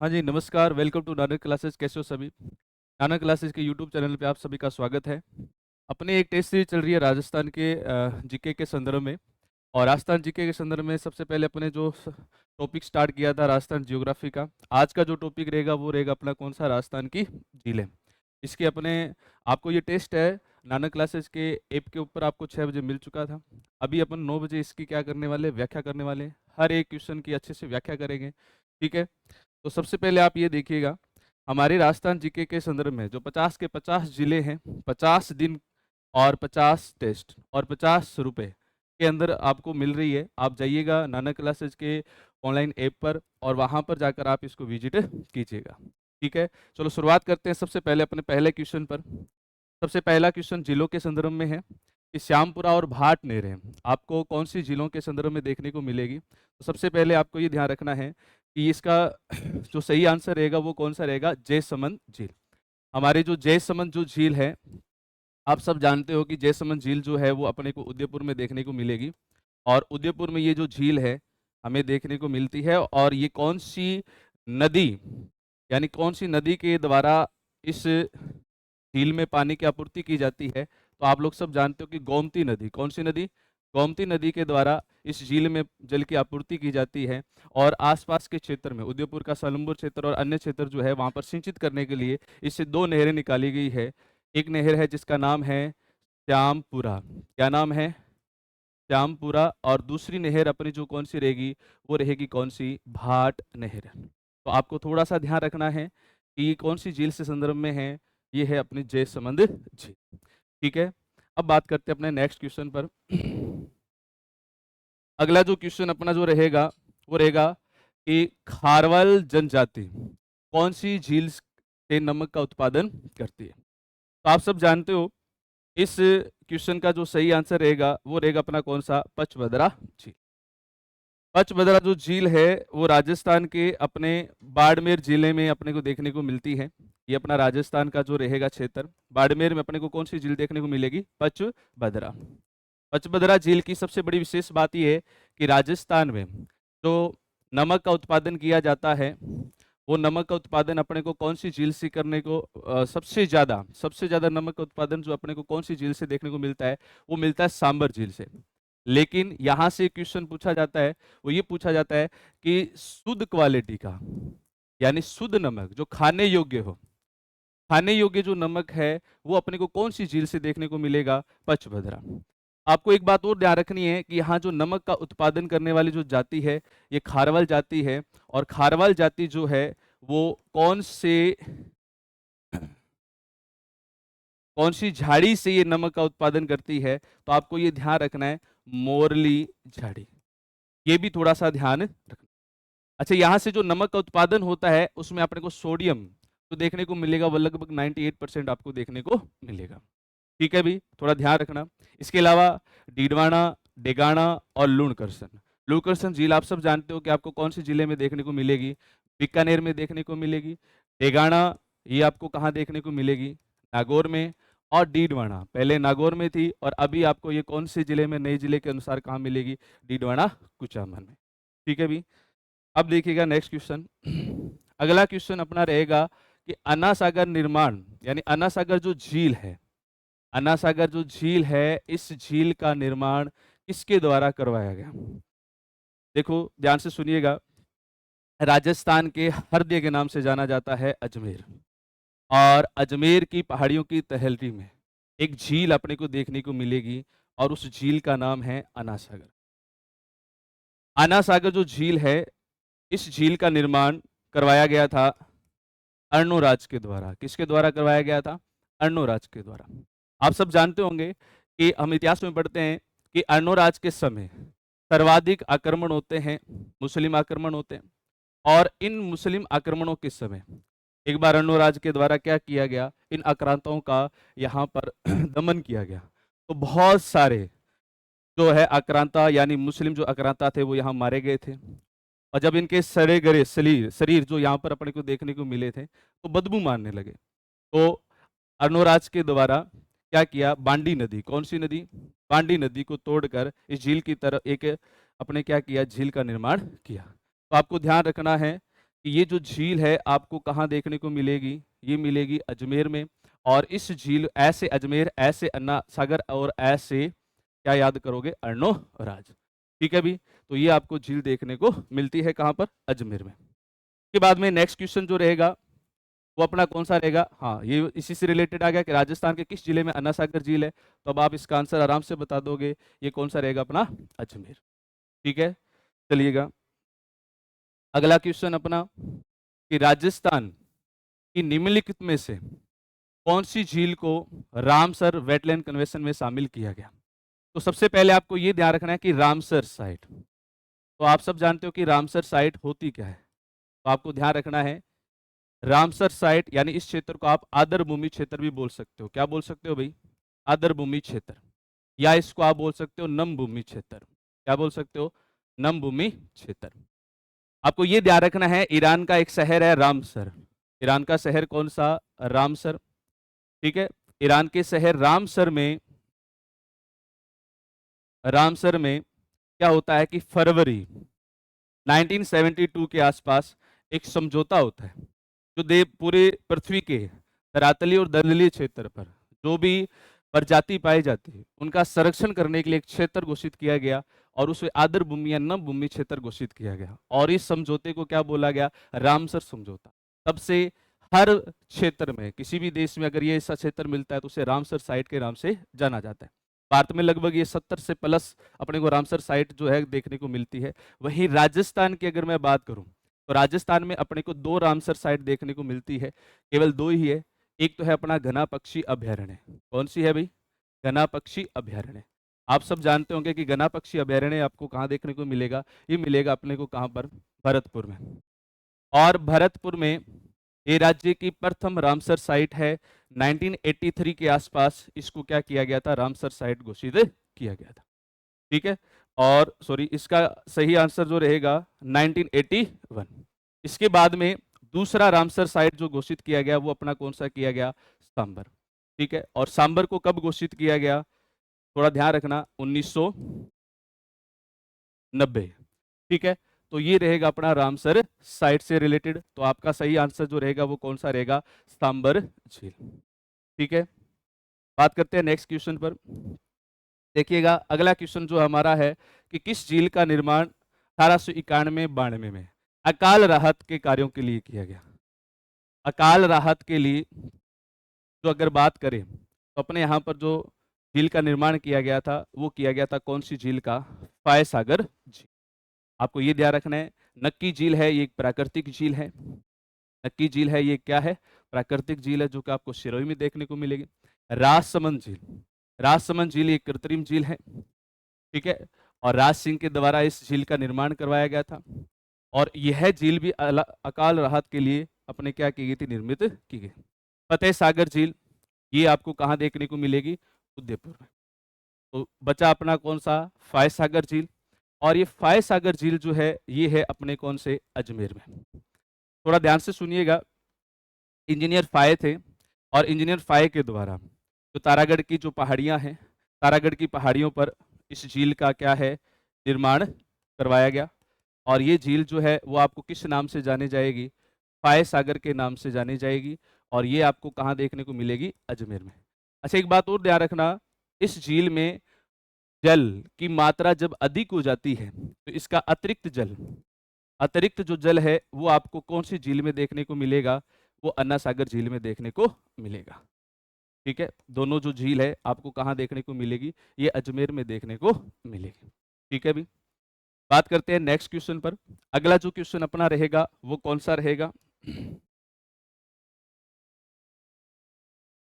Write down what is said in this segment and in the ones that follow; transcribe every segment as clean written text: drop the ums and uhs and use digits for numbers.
हाँ जी, नमस्कार। Welcome to Nanak classes. कैसे हो सभी? नानक क्लासेस के यूट्यूब चैनल पे आप सभी का स्वागत है। अपने एक टेस्ट सीरीज चल रही है राजस्थान के जीके के संदर्भ में। और राजस्थान जीके के संदर्भ में सबसे पहले अपने जो टॉपिक स्टार्ट किया था राजस्थान जियोग्राफी का, आज का जो टॉपिक रहेगा वो रहेगा अपना कौन सा, राजस्थान की झीलें। इसके अपने आपको ये टेस्ट है नानक क्लासेस के ऐप के ऊपर, आपको 6 बजे मिल चुका था। अभी अपन 9 बजे इसकी क्या करने वाले, व्याख्या करने वाले। हर एक क्वेश्चन की अच्छे से व्याख्या करेंगे, ठीक है? तो सबसे पहले आप ये देखिएगा, हमारे राजस्थान जीके के संदर्भ में जो 50 के 50 जिले हैं, 50 दिन और 50 टेस्ट और 50 रुपए के अंदर आपको मिल रही है। आप जाइएगा नानक क्लासेज के ऑनलाइन ऐप पर और वहां पर जाकर आप इसको विजिट कीजिएगा, ठीक है? चलो शुरुआत करते हैं सबसे पहले अपने पहले क्वेश्चन पर। सबसे पहला क्वेश्चन जिलों के संदर्भ में है कि श्यामपुरा और भाट नहरें आपको कौन सी जिलों के संदर्भ में देखने को मिलेगी। तो सबसे पहले आपको ये ध्यान रखना है कि इसका जो सही आंसर रहेगा वो कौन सा रहेगा, जयसमंद झील। हमारे जो जयसमंद जो झील है, आप सब जानते हो कि जयसमंद झील जो है वो अपने को उदयपुर में देखने को मिलेगी। और उदयपुर में ये जो झील है हमें देखने को मिलती है। और ये कौन सी नदी, यानी कौन सी नदी के द्वारा इस झील में पानी की आपूर्ति की जाती है? तो आप लोग सब जानते हो कि गोमती नदी। कौन सी नदी? गोमती नदी के द्वारा इस झील में जल की आपूर्ति की जाती है। और आसपास के क्षेत्र में उदयपुर का सलमपुर क्षेत्र और अन्य क्षेत्र जो है वहां पर सिंचित करने के लिए इससे दो नहरें निकाली गई है। एक नहर है जिसका नाम है श्यामपुरा। क्या नाम है? श्यामपुरा। और दूसरी नहर अपनी जो कौन सी रहेगी, वो रहेगी कौन सी, भाट नहर। तो आपको थोड़ा सा ध्यान रखना है कि ये कौन सी झील से संदर्भ में है। ये है अपनी जयसमंद झील, ठीक है? अब बात करते हैं अपने नेक्स्ट क्वेश्चन पर। अगला जो क्वेश्चन अपना जो रहेगा वो रहेगा कि खारवल जनजाति कौन सी झील से नमक का उत्पादन करती है? तो आप सब जानते हो इस क्वेश्चन का जो सही आंसर रहेगा वो रहेगा अपना कौन सा, पचमदरा झील। पचमदरा जो झील है वो राजस्थान के अपने बाड़मेर जिले में अपने को देखने को मिलती है। ये अपना राजस्थान का जो रहेगा क्षेत्र, बाड़मेर में अपने को कौन सी झील देखने को मिलेगी, पचमदरा। पचमदरा झील की सबसे बड़ी विशेष बात यह है कि राजस्थान में जो नमक का उत्पादन किया जाता है, वो नमक का उत्पादन अपने को कौन सी झील से करने को सबसे ज्यादा नमक का उत्पादन जो अपने को कौन सी झील से देखने को मिलता है, वो मिलता है सांबर झील से। लेकिन यहां से क्वेश्चन पूछा जाता है, वो ये पूछा जाता है कि शुद्ध क्वालिटी का, यानी शुद्ध नमक जो खाने योग्य हो, खाने योग्य जो नमक है वो अपने को कौन सी झील से देखने को मिलेगा, पचभद्रा। आपको एक बात और ध्यान रखनी है कि यहाँ जो नमक का उत्पादन करने वाली जो जाति है ये खारवाल जाति है। और खारवाल जाति जो है वो कौन सी झाड़ी से ये नमक का उत्पादन करती है? तो आपको ये ध्यान रखना है, मोरली झाड़ी। ये भी थोड़ा सा ध्यान रखना। अच्छा, यहाँ से जो नमक का उत्पादन होता है उसमें अपने को सोडियम तो देखने को मिलेगा, वो लगभग 98% आपको देखने को मिलेगा, ठीक है भी, थोड़ा ध्यान रखना। इसके अलावा डीडवाना, डेगाना और लूणकरसन। लूणकरसन झील आप सब जानते हो कि आपको कौन सी जिले में देखने को मिलेगी, बीकानेर में देखने को मिलेगी। डेगाना ये आपको कहाँ देखने को मिलेगी, नागौर में। और डीडवाना पहले नागौर में थी और अभी आपको ये कौन से जिले में, नए जिले के अनुसार कहाँ मिलेगी, डीडवाना कुचामन में, ठीक है भी। अब देखिएगा नेक्स्ट क्वेश्चन। अगला क्वेश्चन अपना रहेगा कि अन्ना सागर निर्माण, यानी अन्ना सागर जो झील है, अन्ना सागर जो झील है, इस झील का निर्माण किसके द्वारा करवाया गया? देखो ध्यान से सुनिएगा, राजस्थान के हरदे के नाम से जाना जाता है अजमेर। और अजमेर की पहाड़ियों की तहलटी में एक झील अपने को देखने को मिलेगी और उस झील का नाम है अन्ना सागर। अन्ना सागर जो झील है, इस झील का निर्माण करवाया गया था अर्णोराज के द्वारा। किसके द्वारा करवाया गया था? अर्णोराज के द्वारा। आप सब जानते होंगे कि हम इतिहास में पढ़ते हैं कि अर्णोराज के समय सर्वाधिक आक्रमण होते हैं, मुस्लिम आक्रमण होते हैं। और इन मुस्लिम आक्रमणों के समय एक बार अर्णोराज के द्वारा क्या किया गया, इन आक्रांताओं का यहाँ पर दमन किया गया। तो बहुत सारे जो है आक्रांता, यानी मुस्लिम जो आक्रांता थे वो यहाँ मारे गए थे। और जब इनके सड़े गले शरीर जो यहाँ पर अपने को देखने को मिले थे तो बदबू मारने लगे। तो अर्णोराज के द्वारा क्या किया, बांडी नदी, कौन सी नदी, बांडी नदी को तोड़कर इस झील की तरफ एक अपने क्या किया, झील का निर्माण किया। तो आपको ध्यान रखना है कि ये जो झील है आपको कहाँ देखने को मिलेगी, ये मिलेगी अजमेर में। और इस झील ऐसे अजमेर, ऐसे अन्ना सागर और ऐसे क्या याद करोगे, अर्णोराज। ठीक है भी, तो ये आपको झील देखने को मिलती है कहाँ पर, अजमेर में। के बाद में नेक्स्ट क्वेश्चन जो रहेगा वो अपना कौन सा रहेगा, हाँ ये इसी से रिलेटेड आ गया कि राजस्थान के किस जिले में अन्ना सागर झील है, तो अब आप इसका आंसर आराम से बता दोगे, ये कौन सा रहेगा अपना, अजमेर। ठीक है, चलिएगा अगला क्वेश्चन अपना, कि राजस्थान की निम्नलिखित में से कौन सी झील को रामसर वेटलैंड कन्वेंशन में शामिल किया गया। तो सबसे पहले आपको ये ध्यान रखना है कि रामसर साइट, तो आप सब जानते हो कि रामसर साइट होती क्या है, तो आपको ध्यान रखना है रामसर साइट यानी इस क्षेत्र को आप आदर भूमि क्षेत्र भी बोल सकते हो। क्या बोल सकते हो भाई, आदर भूमि क्षेत्र, या इसको आप बोल सकते हो नम भूमि क्षेत्र। क्या बोल सकते हो, नम भूमि क्षेत्र। आपको ये ध्यान रखना है ईरान का एक शहर है रामसर, ईरान का शहर कौन सा, रामसर। ठीक है, ईरान के शहर रामसर में क्या होता है कि फरवरी 1972 के आसपास एक समझौता होता है, जो पूरे पृथ्वी के धरातली और दलदली क्षेत्र पर जो भी प्रजाति पाई जाती है उनका संरक्षण करने के लिए एक क्षेत्र घोषित किया गया, और उसे आदर भूमि या नम भूमि क्षेत्र घोषित किया गया, और इस समझौते को क्या बोला गया, रामसर समझौता। तब से हर क्षेत्र में किसी भी देश में अगर ये ऐसा क्षेत्र मिलता है तो उसे रामसर साइट के नाम से जाना जाता है। भारत में लगभग ये 70 से प्लस अपने को रामसर साइट जो है देखने को मिलती है। वहीं राजस्थान की अगर मैं बात करूं तो राजस्थान में अपने को 2 रामसर साइट देखने को मिलती है, केवल 2 ही है। एक तो है अपना घना पक्षी अभयारण्य, कौन सी है भाई, घना पक्षी अभयारण्य। आप सब जानते होंगे कि घना पक्षी अभयारण्य आपको कहाँ देखने को मिलेगा, ये मिलेगा अपने को कहाँ पर, भरतपुर में। और भरतपुर में ये राज्य की प्रथम रामसर साइट है। 1983 के आसपास इसको क्या किया गया था, रामसर साइट घोषित किया गया था। ठीक है, और सॉरी इसका सही आंसर जो रहेगा 1981। इसके बाद में दूसरा रामसर साइट जो घोषित किया गया वो अपना कौन सा किया गया, सांबर। ठीक है, और सांबर को कब घोषित किया गया, थोड़ा ध्यान रखना, 1990। ठीक है, तो ये रहेगा अपना रामसर साइट से रिलेटेड, तो आपका सही आंसर जो रहेगा वो कौन सा रहेगा, सांबर झील। ठीक है, बात करते हैं नेक्स्ट क्वेश्चन पर। देखिएगा अगला क्वेश्चन जो हमारा है कि किस झील का निर्माण 1891-92 में अकाल राहत के कार्यों के लिए किया गया। अकाल राहत के लिए जो अगर बात करें तो अपने यहाँ पर जो झील का निर्माण किया गया था वो किया गया था कौन सी झील का, फाय सागर झील। आपको ये ध्यान रखना है, नक्की झील है ये एक प्राकृतिक झील है, नक्की झील है ये क्या है, प्राकृतिक झील है जो कि आपको सिरोही में देखने को मिलेगी। राजसमंद झील, राजसमंद झील एक कृत्रिम झील है। ठीक है, और राज सिंह के द्वारा इस झील का निर्माण करवाया गया था, और यह झील भी अकाल राहत के लिए अपने क्या की गई थी, निर्मित की गई। फतेह सागर झील ये आपको कहाँ देखने को मिलेगी, उदयपुर में। तो बचा अपना कौन सा, फाय सागर झील, और ये फाय सागर झील जो है ये है अपने कौन से, अजमेर में। थोड़ा ध्यान से सुनिएगा, इंजीनियर फाय थे, और इंजीनियर फाय के द्वारा जो तारागढ़ की जो पहाड़ियां हैं, तारागढ़ की पहाड़ियों पर इस झील का क्या है, निर्माण करवाया गया। और ये झील जो है वो आपको किस नाम से जानी जाएगी, फाय सागर के नाम से जानी जाएगी, और ये आपको कहाँ देखने को मिलेगी, अजमेर में। अच्छा एक बात और ध्यान रखना, इस झील में जल की मात्रा जब अधिक हो जाती है तो इसका अतिरिक्त जो जल है वो आपको कौन सी झील में देखने को मिलेगा, वो अन्ना सागर झील में देखने को मिलेगा। ठीक है, दोनों जो झील है आपको कहाँ देखने को मिलेगी, ये अजमेर में देखने को मिलेगी। ठीक है भी, बात करते हैं नेक्स्ट क्वेश्चन पर। अगला जो क्वेश्चन अपना रहेगा वो कौन सा रहेगा,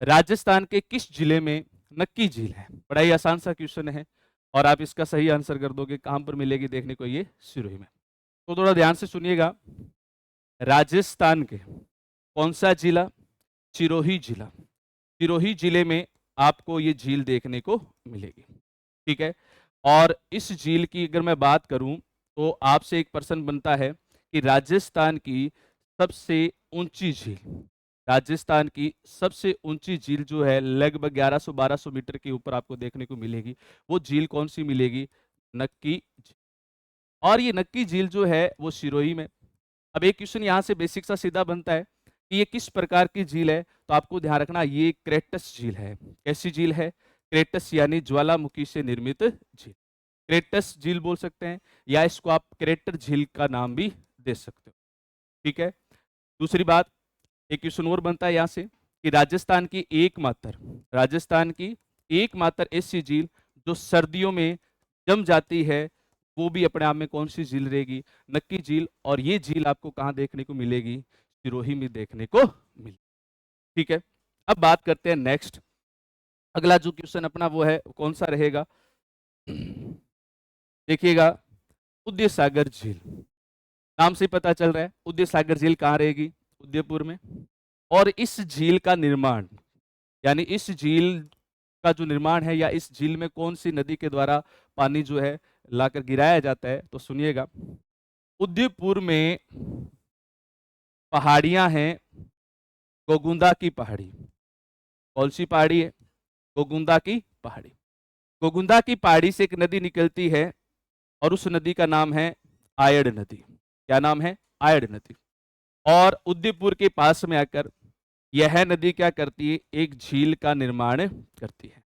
राजस्थान के किस जिले में नक्की झील है। बड़ा ही आसान सा क्वेश्चन है, और आप इसका सही आंसर कर दोगे, कहां पर मिलेगी देखने को, ये सिरोही में। तो थोड़ा ध्यान से सुनिएगा, राजस्थान के कौन सा जिला, सिरोही जिला, सिरोही जिले में आपको ये झील देखने को मिलेगी। ठीक है, और इस झील की अगर मैं बात करूं तो आपसे एक प्रश्न बनता है कि राजस्थान की सबसे ऊंची झील, राजस्थान की सबसे ऊंची झील जो है लगभग 1100-1200 मीटर के ऊपर आपको देखने को मिलेगी, वो झील कौन सी मिलेगी, नक्की झील। और ये नक्की झील जो है वो सिरोही में, अब एक क्वेश्चन यहाँ से बेसिक सा सीधा बनता है कि ये किस प्रकार की झील है, तो आपको ध्यान रखना ये क्रेटस झील है। कैसी झील है? क्रेटस यानी ज्वालामुखी से निर्मित झील। क्रेटस झील बोल सकते हैं या इसको आप क्रेटर झील का नाम भी दे सकते हो। ठीक है। दूसरी बात, एक क्वेश्चन और बनता है यहाँ से कि राजस्थान की एकमात्र ऐसी झील जो सर्दियों में जम जाती है, वो भी अपने आप में कौन सी झील रहेगी? नक्की झील। और ये झील आपको कहाँ देखने को मिलेगी? सिरोही में देखने को मिलेगी। ठीक है। अब बात करते हैं नेक्स्ट, अगला जो क्वेश्चन अपना वो है कौन सा रहेगा? देखिएगा, उदय सागर झील। नाम से पता चल रहा है उदय सागर झील कहाँ रहेगी? उदयपुर में। और इस झील का निर्माण, यानी इस झील का जो निर्माण है या इस झील में कौन सी नदी के द्वारा पानी जो है लाकर गिराया जाता है, तो सुनिएगा। उदयपुर में पहाड़ियां हैं, गोगुंदा की पहाड़ी। कौन सी पहाड़ी है? गोगुंदा की पहाड़ी। गोगुंदा की पहाड़ी से एक नदी निकलती है और उस नदी का नाम है आयड़ नदी। क्या नाम है? आयड़ नदी। और उदयपुर के पास में आकर यह नदी क्या करती है? एक झील का निर्माण करती है।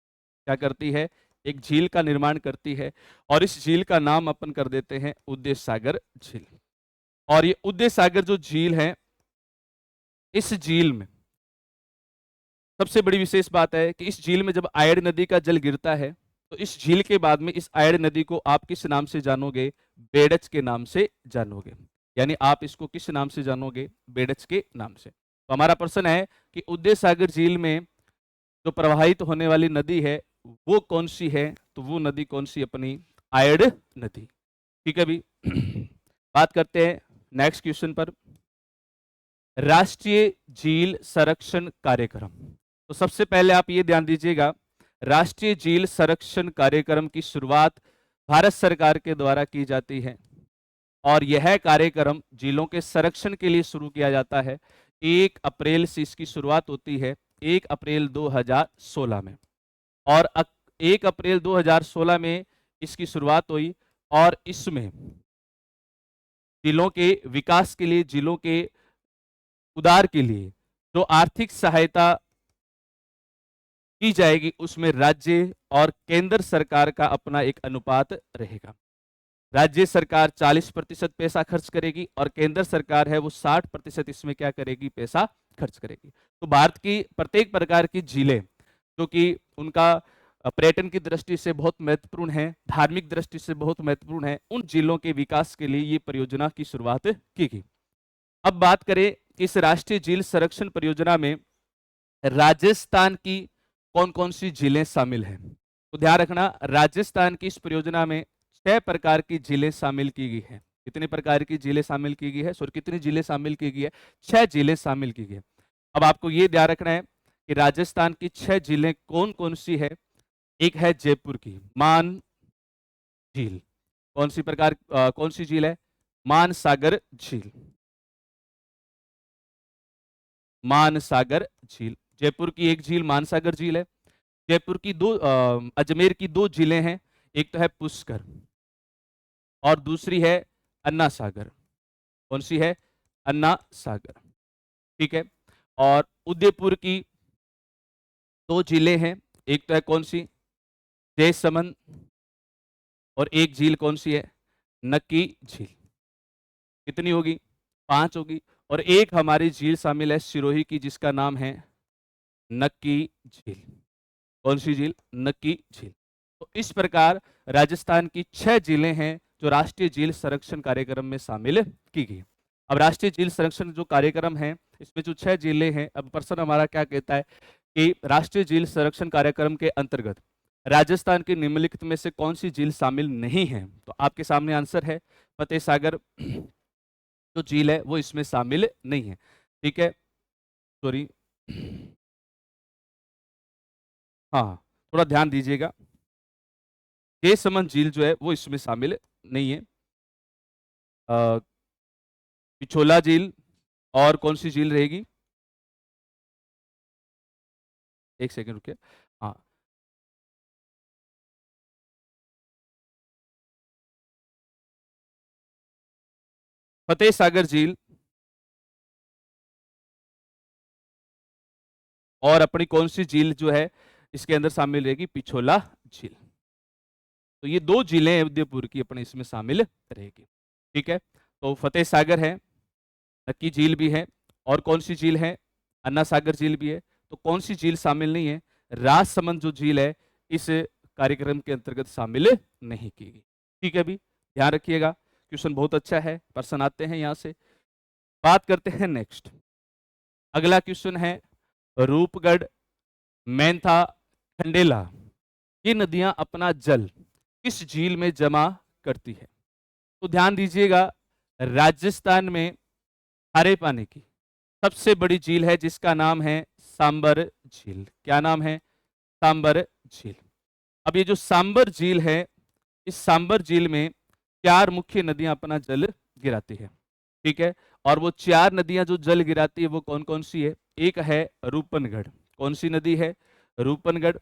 क्या करती है? एक झील का निर्माण करती है और इस झील का नाम अपन कर देते हैं उदय सागर झील। और ये उदय सागर जो झील है, इस झील में सबसे बड़ी विशेष बात है कि इस झील में जब आयड़ नदी का जल गिरता है, तो इस झील के बाद में इस आयड़ नदी को आप किस नाम से जानोगे? बेड़च के नाम से जानोगे। यानी आप इसको किस नाम से जानोगे? बेड़च के नाम से। तो हमारा प्रश्न है कि उदय सागर झील में जो प्रवाहित होने वाली नदी है वो कौन सी है? तो वो नदी कौन सी? अपनी आयड़ नदी। ठीक है भी। बात करते हैं नेक्स्ट क्वेश्चन पर, राष्ट्रीय झील संरक्षण कार्यक्रम। तो सबसे पहले आप ये ध्यान दीजिएगा, राष्ट्रीय झील संरक्षण कार्यक्रम की शुरुआत भारत सरकार के द्वारा की जाती है और यह कार्यक्रम झीलों के संरक्षण के लिए शुरू किया जाता है। 1 अप्रैल से इसकी शुरुआत होती है, 1 अप्रैल 2016 में। और 1 अप्रैल 2016 में इसकी शुरुआत हुई और इसमें जिलों के विकास के लिए, जिलों के उदार के लिए जो आर्थिक सहायता की जाएगी उसमें राज्य और केंद्र सरकार का अपना एक अनुपात रहेगा। राज्य सरकार 40% पैसा खर्च करेगी और केंद्र सरकार है वो 60% इसमें क्या करेगी? पैसा खर्च करेगी। तो भारत की प्रत्येक प्रकार की झीलें जो कि उनका पर्यटन की दृष्टि से बहुत महत्वपूर्ण है, धार्मिक दृष्टि से बहुत महत्वपूर्ण है, उन झीलों के विकास के लिए ये परियोजना की शुरुआत की गई। अब बात करें इस राष्ट्रीय झील संरक्षण परियोजना में राजस्थान की कौन कौन सी झीलें शामिल हैं? तो ध्यान रखना, राजस्थान की इस परियोजना में 6 प्रकार की झीलें शामिल की गई हैं। कितने प्रकार की झीलें शामिल की गई है? सॉरी, कितनी झीलें शामिल की गई है? 6 झीलें शामिल की गई है। अब आपको यह ध्यान रखना है कि राजस्थान की 6 झीलें कौन कौन सी है। एक है जयपुर की मान झील। कौन सी प्रकार कौन सी झील है? मानसागर झील। मानसागर झील जयपुर की एक झील मानसागर झील है। जयपुर की अजमेर की 2 झीलें हैं, एक तो है पुष्कर और दूसरी है अन्ना सागर। कौन सी है? अन्ना सागर। ठीक है। और उदयपुर की 2 झीलें हैं, एक तो है कौन सी? जयसमंद। और एक झील कौन सी है? नक्की झील। कितनी होगी? 5 होगी। और एक हमारी झील शामिल है सिरोही की, जिसका नाम है नक्की झील। कौन सी झील? नक्की झील। तो इस प्रकार राजस्थान की 6 झीलें हैं जो राष्ट्रीय झील संरक्षण कार्यक्रम में शामिल की गई। अब राष्ट्रीय झील संरक्षण जो कार्यक्रम है, इसमें जो 6 झीलें हैं, अब प्रश्न हमारा क्या कहता है कि राष्ट्रीय झील संरक्षण कार्यक्रम के अंतर्गत राजस्थान की निम्नलिखित में से कौन सी झील शामिल नहीं है? तो आपके सामने आंसर है फतेह सागर जो झील है वो इसमें शामिल नहीं है। ठीक है, सॉरी, हाँ, थोड़ा ध्यान दीजिएगा, जयसमंद झील जो है वो इसमें शामिल नहीं है। पिछोला झील और कौन सी झील रहेगी? एक सेकंड रुकिए। हाँ, फतेह सागर झील और अपनी कौन सी झील जो है इसके अंदर शामिल रहेगी? पिछोला झील। तो ये दो झीलें हैं उदयपुर की अपने इसमें शामिल रहेगी। ठीक है, तो फतेह सागर है, नक्की झील भी है, और कौन सी झील है? अन्ना सागर झील भी है। तो कौन सी झील शामिल नहीं है? राजसमंद जो झील है इस कार्यक्रम के अंतर्गत शामिल नहीं की गई। ठीक है, भी ध्यान रखिएगा, क्वेश्चन बहुत अच्छा है। पर्सन आते हैं यहां से। बात करते हैं नेक्स्ट। अगला क्वेश्चन है रूपगढ़, मैंथा, खंडेला, ये नदियां अपना जल किस झील में जमा करती है? तो ध्यान दीजिएगा, राजस्थान में खारे पानी की सबसे बड़ी झील है जिसका नाम है सांबर झील। क्या नाम है? सांबर झील। अब ये जो सांबर झील है, इस सांबर झील में 4 मुख्य नदियां अपना जल गिराती है। ठीक है, और वो 4 नदियां जो जल गिराती है वो कौन कौन सी है? एक है रूपनगढ़। कौन सी नदी है? रूपनगढ़।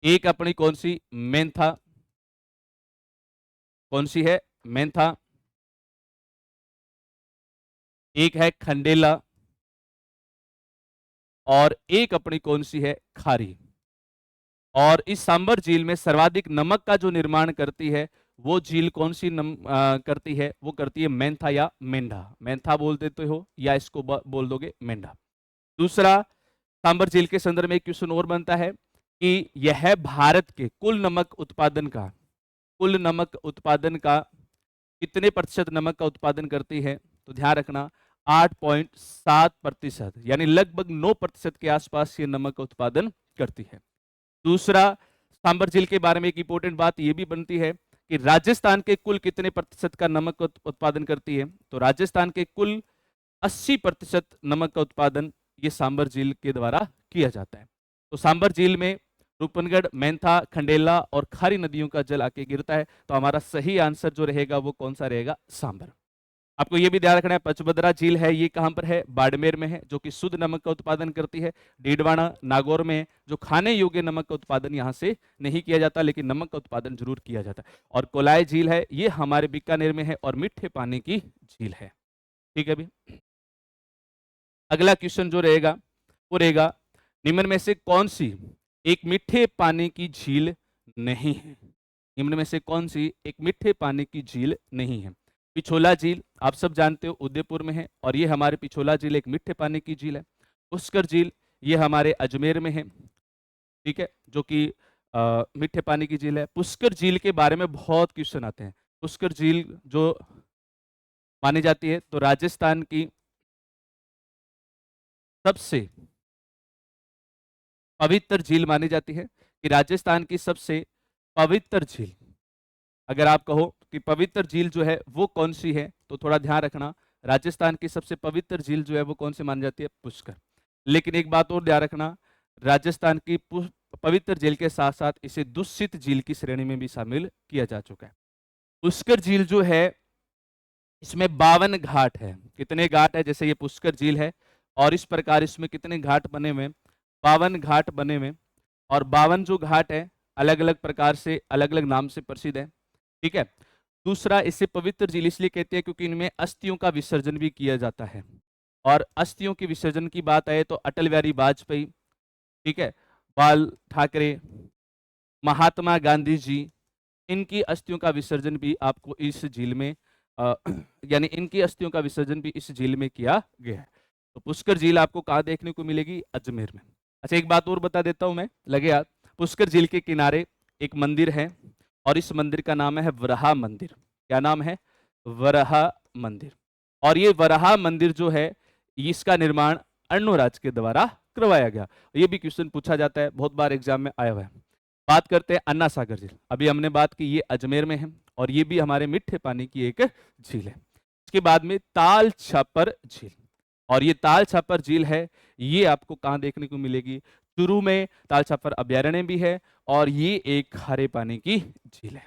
एक अपनी कौन सी? मेंथा। कौन सी है? मेंथा। एक है खंडेला, और एक अपनी कौन सी है? खारी। और इस सांबर झील में सर्वाधिक नमक का जो निर्माण करती है वो झील कौन सी करती है? वो करती है मेंथा या मेंढा। मेंथा बोल देते हो या इसको बोल दोगे मेंढा। दूसरा, सांबर झील के संदर्भ में एक क्वेश्चन और बनता है कि यह भारत के कुल नमक उत्पादन का कितने प्रतिशत नमक का उत्पादन करती है? तो ध्यान रखना 8.7%, यानी लगभग 9% के आसपास ये नमक का उत्पादन करती है। दूसरा, सांबर झील के बारे में एक इंपॉर्टेंट बात यह भी बनती है कि राजस्थान के कुल कितने प्रतिशत का नमक उत्पादन करती है? तो राजस्थान के कुल 80% नमक का उत्पादन ये सांबर झील के द्वारा किया जाता है। तो सांबर झील में रूपनगढ़, मेंथा, खंडेला और खारी नदियों का जल आके गिरता है। तो हमारा सही आंसर जो रहेगा वो कौन सा रहेगा? सांबर। आपको ये भी ध्यान रखना है, पचबदरा झील है, ये कहां पर है? बाड़मेर में है, जो कि शुद्ध नमक का उत्पादन करती है। डीडवाना नागौर में, जो खाने योग्य नमक का उत्पादन यहां से नहीं किया जाता, लेकिन नमक का उत्पादन जरूर किया जाता है। और कोलाई झील है, ये हमारे बीकानेर में है और मीठे पानी की झील है। ठीक है, भी अगला क्वेश्चन जो रहेगा वो रहेगा, निम्न में से कौन सी एक मीठे पानी की झील नहीं है? निम्न में से कौन सी एक मीठे पानी की झील नहीं है? पिछोला झील आप सब जानते हो उदयपुर में है, और ये हमारे पिछोला झील एक मीठे पानी की झील है। पुष्कर झील ये हमारे अजमेर में है, ठीक है, जो कि मीठे पानी की झील है। पुष्कर झील के बारे में बहुत क्वेश्चन आते हैं। पुष्कर झील जो मानी जाती है, तो राजस्थान की सबसे पवित्र झील मानी जाती है, कि राजस्थान की सबसे पवित्र झील, अगर आप कहो कि पवित्र झील जो है वो कौन सी है, तो थोड़ा ध्यान रखना, राजस्थान की सबसे पवित्र झील जो है वो कौन सी मानी जाती है? पुष्कर। लेकिन एक बात और ध्यान रखना, राजस्थान की पवित्र झील के साथ साथ इसे दूषित झील की श्रेणी में भी शामिल किया जा चुका है। पुष्कर झील जो है इसमें 52 घाट है। कितने घाट है? जैसे ये पुष्कर झील है और इस प्रकार इसमें कितने घाट बने हुए? 52 घाट बने हुए, और 52 जो घाट है अलग अलग प्रकार से अलग अलग नाम से प्रसिद्ध है। ठीक है, दूसरा, इसे पवित्र झील इसलिए कहते हैं क्योंकि इनमें अस्थियों का विसर्जन भी किया जाता है। और अस्थियों के विसर्जन की बात आए तो अटल बिहारी वाजपेयी, ठीक है, बाल ठाकरे, महात्मा गांधी जी, इनकी अस्थियों का विसर्जन भी आपको इस झील में यानी इनकी अस्थियों का विसर्जन भी इस झील में किया गया है। तो पुष्कर झील आपको कहाँ देखने को मिलेगी? अजमेर में। अच्छा, एक बात और बता देता हूं मैं, लगे याद। पुष्कर झील के किनारे एक मंदिर है, और इस मंदिर का नाम है वराहा मंदिर। क्या नाम है? वराहा मंदिर। और ये वराहा मंदिर जो है इसका निर्माण अर्णोराज के द्वारा करवाया गया। ये भी क्वेश्चन पूछा जाता है, बहुत बार एग्जाम में आया हुआ है। बात करते हैं अन्ना सागर झील। अभी हमने बात की, ये अजमेर में है और ये भी हमारे मीठे पानी की एक झील है। इसके बाद में ताल छापर झील, और ये ताल छापर झील है, ये आपको कहां देखने को मिलेगी? चुरू में ताल छापर अभ्यारण्य भी है, और ये एक खारे पानी की झील है।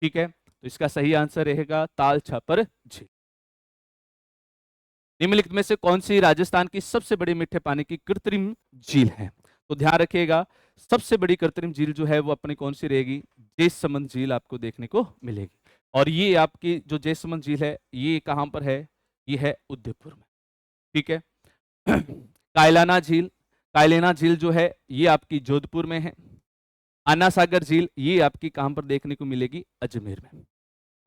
ठीक है, तो इसका सही आंसर रहेगा ताल छापर झील। निम्नलिखित में से कौन सी राजस्थान की सबसे बड़ी मीठे पानी की कृत्रिम झील है? तो ध्यान रखिएगा, सबसे बड़ी कृत्रिम झील जो है वो अपनी कौन सी रहेगी? जैसमंद झील आपको देखने को मिलेगी। और ये आपकी जो जैसमंद झील है ये कहां पर है? ये है उदयपुर में। ठीक है। कायलाना झील, कायलाना झील जो है ये आपकी जोधपुर में है। अन्ना सागर झील ये आपकी कहां पर देखने को मिलेगी? अजमेर में।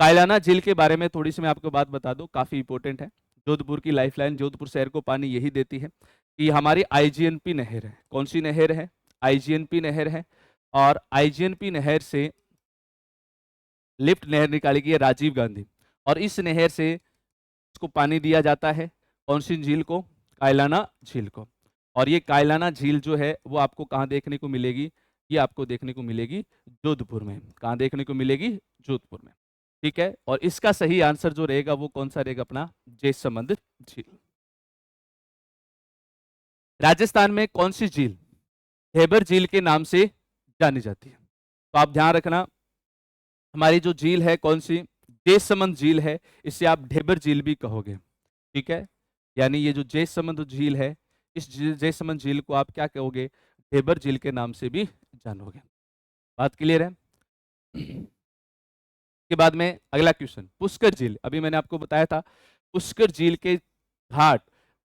कायलाना झील के बारे में थोड़ी सी मैं आपको बात बता दूं, काफी इंपॉर्टेंट है। जोधपुर की लाइफलाइन, जोधपुर शहर को पानी यही देती है कि हमारी आईजीएनपी नहर है। कौन सी नहर है? आईजीएनपी नहर है। और आईजीएनपी नहर से लिफ्ट नहर निकाली गई है राजीव गांधी, और इस नहर से इसको पानी दिया जाता है। कौन सी झील को? कायलाना झील को। और ये कायलाना झील जो है वो आपको कहाँ देखने को मिलेगी? ये आपको देखने को मिलेगी जोधपुर में। कहाँ देखने को मिलेगी? जोधपुर में। ठीक है। और इसका सही आंसर जो रहेगा वो कौन सा रहेगा? अपना जयसमंद झील। राजस्थान में कौन सी झील हेबर झील के नाम से जानी जाती है? तो आप ध्यान रखना, हमारी जो झील है कौन सी? जयसमंद झील है। इसे आप ढेबर झील भी कहोगे। ठीक है। यानी ये जो जयसमंद झील है, इस जयसमंद झील को आप क्या कहोगे? ढेबर झील के नाम से भी जानोगे। बात क्लियर है? के बाद में अगला क्वेश्चन, पुष्कर झील। अभी मैंने आपको बताया था पुष्कर झील के घाट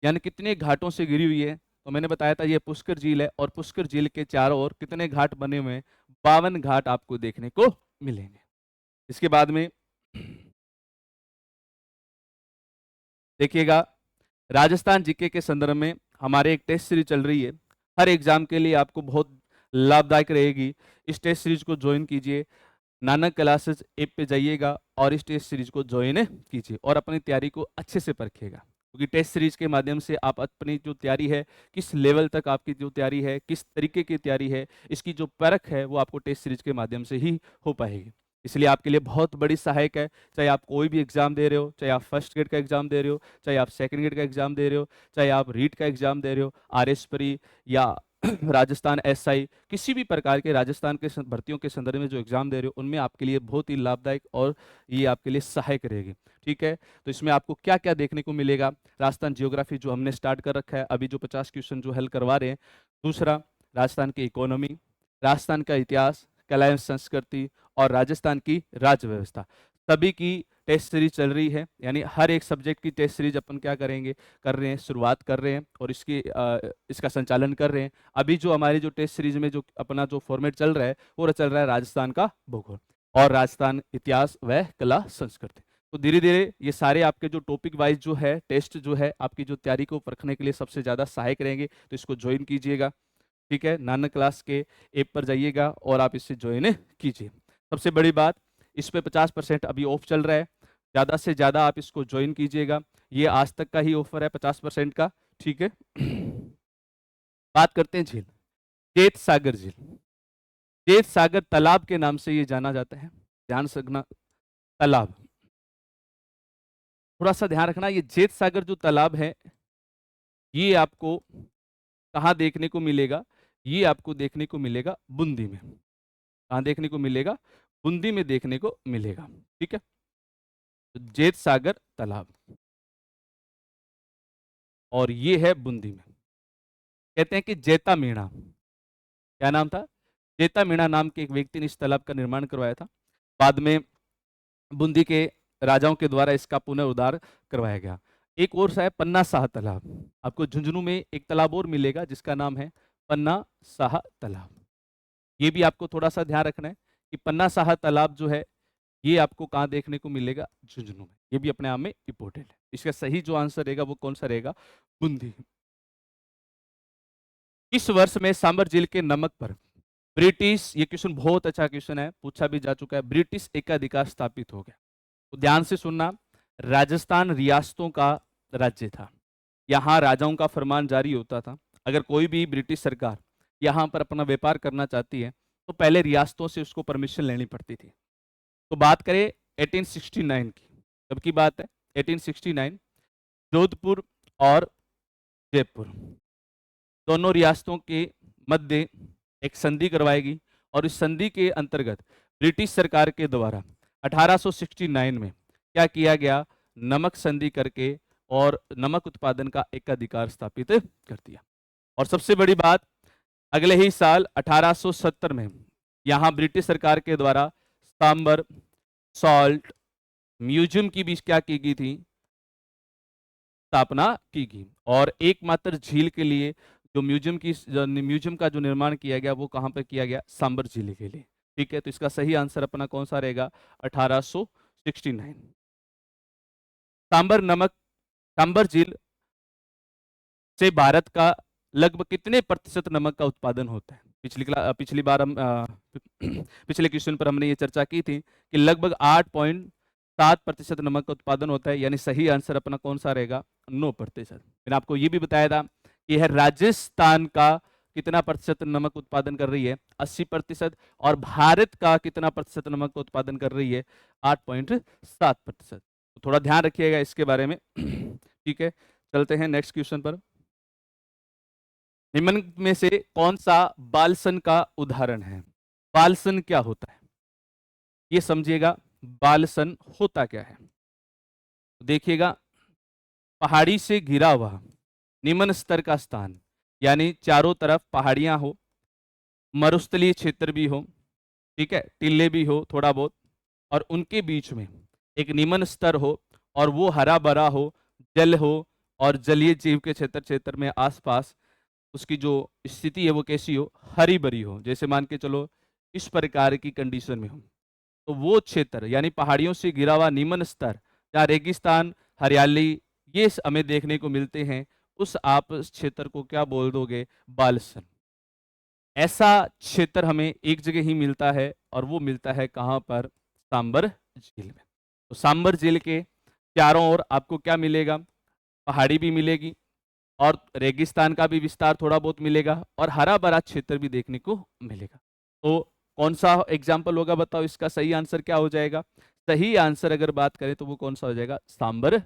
यानी कितने घाटों से घिरी हुई है? तो मैंने बताया था ये पुष्कर झील है, और पुष्कर झील के चारों ओर कितने घाट बने हुए हैं? 52 घाट आपको देखने को मिलेंगे। इसके बाद में देखिएगा, राजस्थान जीके के संदर्भ में हमारे एक टेस्ट सीरीज चल रही है। हर एग्जाम के लिए आपको बहुत लाभदायक रहेगी। इस टेस्ट सीरीज को ज्वाइन कीजिए। नानक क्लासेस ऐप पे जाइएगा और इस टेस्ट सीरीज को ज्वाइन कीजिए और अपनी तैयारी को अच्छे से परखिएगा, क्योंकि टेस्ट सीरीज के माध्यम से आप अपनी जो तैयारी है, किस लेवल तक आपकी जो तैयारी है, किस तरीके की तैयारी है, इसकी जो परख है वो आपको टेस्ट सीरीज के माध्यम से ही हो पाएगी। इसलिए आपके लिए बहुत बड़ी सहायक है। चाहे आप कोई भी एग्जाम दे रहे हो, चाहे आप फर्स्ट ग्रेड का एग्जाम दे रहे हो, चाहे आप सेकंड ग्रेड का एग्जाम दे रहे हो, चाहे आप रीट का एग्जाम दे रहे हो, आरएस परी या राजस्थान एसआई, किसी भी प्रकार के राजस्थान के भर्तियों के संदर्भ में जो एग्जाम दे रहे हो, उनमें आपके लिए बहुत ही लाभदायक और ये आपके लिए सहायक रहेगी। ठीक है। तो इसमें आपको क्या क्या देखने को मिलेगा? राजस्थान जियोग्राफी जो हमने स्टार्ट कर रखा है, अभी जो 50 क्वेश्चन जो हल करवा रहे हैं। दूसरा, राजस्थान की इकोनॉमी, राजस्थान का इतिहास, कला एवं संस्कृति और राजस्थान की राज्य व्यवस्था, सभी की टेस्ट सीरीज चल रही है। यानी हर एक सब्जेक्ट की टेस्ट सीरीज अपन क्या करेंगे, कर रहे हैं, शुरुआत कर रहे हैं और इसका संचालन कर रहे हैं। अभी जो हमारी जो टेस्ट सीरीज में जो अपना जो फॉर्मेट चल रहा है वो चल रहा है राजस्थान का भूगोल और राजस्थान इतिहास व कला संस्कृति। तो धीरे धीरे ये सारे आपके जो टॉपिक वाइज जो है टेस्ट जो है आपकी जो तैयारी को परखने के लिए सबसे ज्यादा सहायक रहेंगे। तो इसको ज्वाइन कीजिएगा। ठीक है। नानक क्लास के ऐप पर जाइएगा और आप इससे ज्वाइन कीजिए। सबसे बड़ी बात, इस पे 50% अभी ऑफ चल रहा है। ज़्यादा से ज़्यादा आप इसको ज्वाइन कीजिएगा। ये आज तक का ही ऑफर है 50% का। ठीक है। बात करते हैं झील, जेत सागर झील। जेत सागर तालाब के नाम से ये जाना जाता है। ध्यान रखना, तालाब, थोड़ा सा ध्यान रखना। ये जेत सागर जो तालाब है ये आपको कहाँ देखने को मिलेगा? ये आपको देखने को मिलेगा बूंदी में। कहाँ देखने को मिलेगा? बूंदी में देखने को मिलेगा। ठीक है। तो जेत सागर तालाब और ये है बूंदी में। कहते हैं कि जेता मीणा, क्या नाम था? जेता मीणा नाम के एक व्यक्ति ने इस तालाब का निर्माण करवाया था। बाद में बूंदी के राजाओं के द्वारा इसका पुनरुद्धार करवाया गया। एक और सा है पन्ना साह तालाब। आपको झुंझुनू में एक तालाब और मिलेगा जिसका नाम है पन्ना साह तालाब। ये भी आपको थोड़ा सा ध्यान रखना है कि पन्ना साह तालाब जो है ये आपको कहाँ देखने को मिलेगा? झुंझुनू में। ये भी अपने आप में इंपॉर्टेंट है। इसका सही जो आंसर रहेगा वो कौन सा रहेगा? बूंदी। इस वर्ष में सांबर झील के नमक पर ब्रिटिश, ये क्वेश्चन बहुत अच्छा क्वेश्चन है, पूछा भी जा चुका है, ब्रिटिश एकाधिकार स्थापित हो गया। तो ध्यान से सुनना, राजस्थान रियासतों का राज्य था। यहाँ राजाओं का फरमान जारी होता था। अगर कोई भी ब्रिटिश सरकार यहाँ पर अपना व्यापार करना चाहती है तो पहले रियासतों से उसको परमिशन लेनी पड़ती थी। तो बात करें 1869 की, कब की बात है? 1869। जोधपुर और जयपुर दोनों रियासतों के मध्य एक संधि करवाएगी और इस संधि के अंतर्गत ब्रिटिश सरकार के द्वारा 1869 में क्या किया गया? नमक संधि करके और नमक उत्पादन का एकाधिकार स्थापित कर दिया। और सबसे बड़ी बात, अगले ही साल 1870 में यहां ब्रिटिश सरकार के द्वारा सांबर सॉल्ट म्यूजियम की भी क्या की गई थी? स्थापना की गई। और एकमात्र झील के लिए जो म्यूजियम का जो निर्माण किया गया वो कहाँ पर किया गया? सांबर झील के लिए। ठीक है, तो इसका सही आंसर अपना कौन सा रहेगा? 1869। सांबर झील से भारत का लगभग कितने प्रतिशत नमक का उत्पादन होता है? पिछली बार हम पिछले क्वेश्चन पर हमने ये चर्चा की थी कि लगभग 8.7% नमक का उत्पादन होता है, यानी सही आंसर अपना कौन सा रहेगा? 9%। मैंने आपको ये भी बताया था कि यह राजस्थान का कितना प्रतिशत नमक उत्पादन कर रही है? 80%। और भारत का कितना प्रतिशत नमक का उत्पादन कर रही है? 8.7%। तो थोड़ा ध्यान रखिएगा इसके बारे में। ठीक है, चलते हैं नेक्स्ट क्वेश्चन पर। निम्न में से कौन सा बालसन का उदाहरण है? बालसन क्या होता है ये समझिएगा। बालसन होता क्या है देखिएगा। पहाड़ी से घिरा हुआ निम्न स्तर का स्थान, यानी चारों तरफ पहाड़ियां हो, मरुस्थलीय क्षेत्र भी हो, ठीक है, टीले भी हो थोड़ा बहुत, और उनके बीच में एक निम्न स्तर हो, और वो हरा भरा हो, जल हो, और जलीय जीव के क्षेत्र क्षेत्र में आसपास उसकी जो स्थिति है वो कैसी हो? हरी भरी हो। जैसे मान के चलो इस प्रकार की कंडीशन में हो, तो वो क्षेत्र यानी पहाड़ियों से घिरा हुआ निम्न स्तर, जहाँ रेगिस्तान, हरियाली ये हमें देखने को मिलते हैं, उस आप उस क्षेत्र को क्या बोल दोगे? बालसन। ऐसा क्षेत्र हमें एक जगह ही मिलता है, और वो मिलता है कहाँ पर? सांबर झील में। तो सांबर झील के चारों ओर आपको क्या मिलेगा? पहाड़ी भी मिलेगी, और रेगिस्तान का भी विस्तार थोड़ा बहुत मिलेगा, और हरा भरा क्षेत्र भी देखने को मिलेगा। तो कौन सा एग्जाम्पल होगा बताओ? इसका सही आंसर क्या हो जाएगा? सही आंसर अगर बात करें तो वो कौन सा हो जाएगा? सांबर।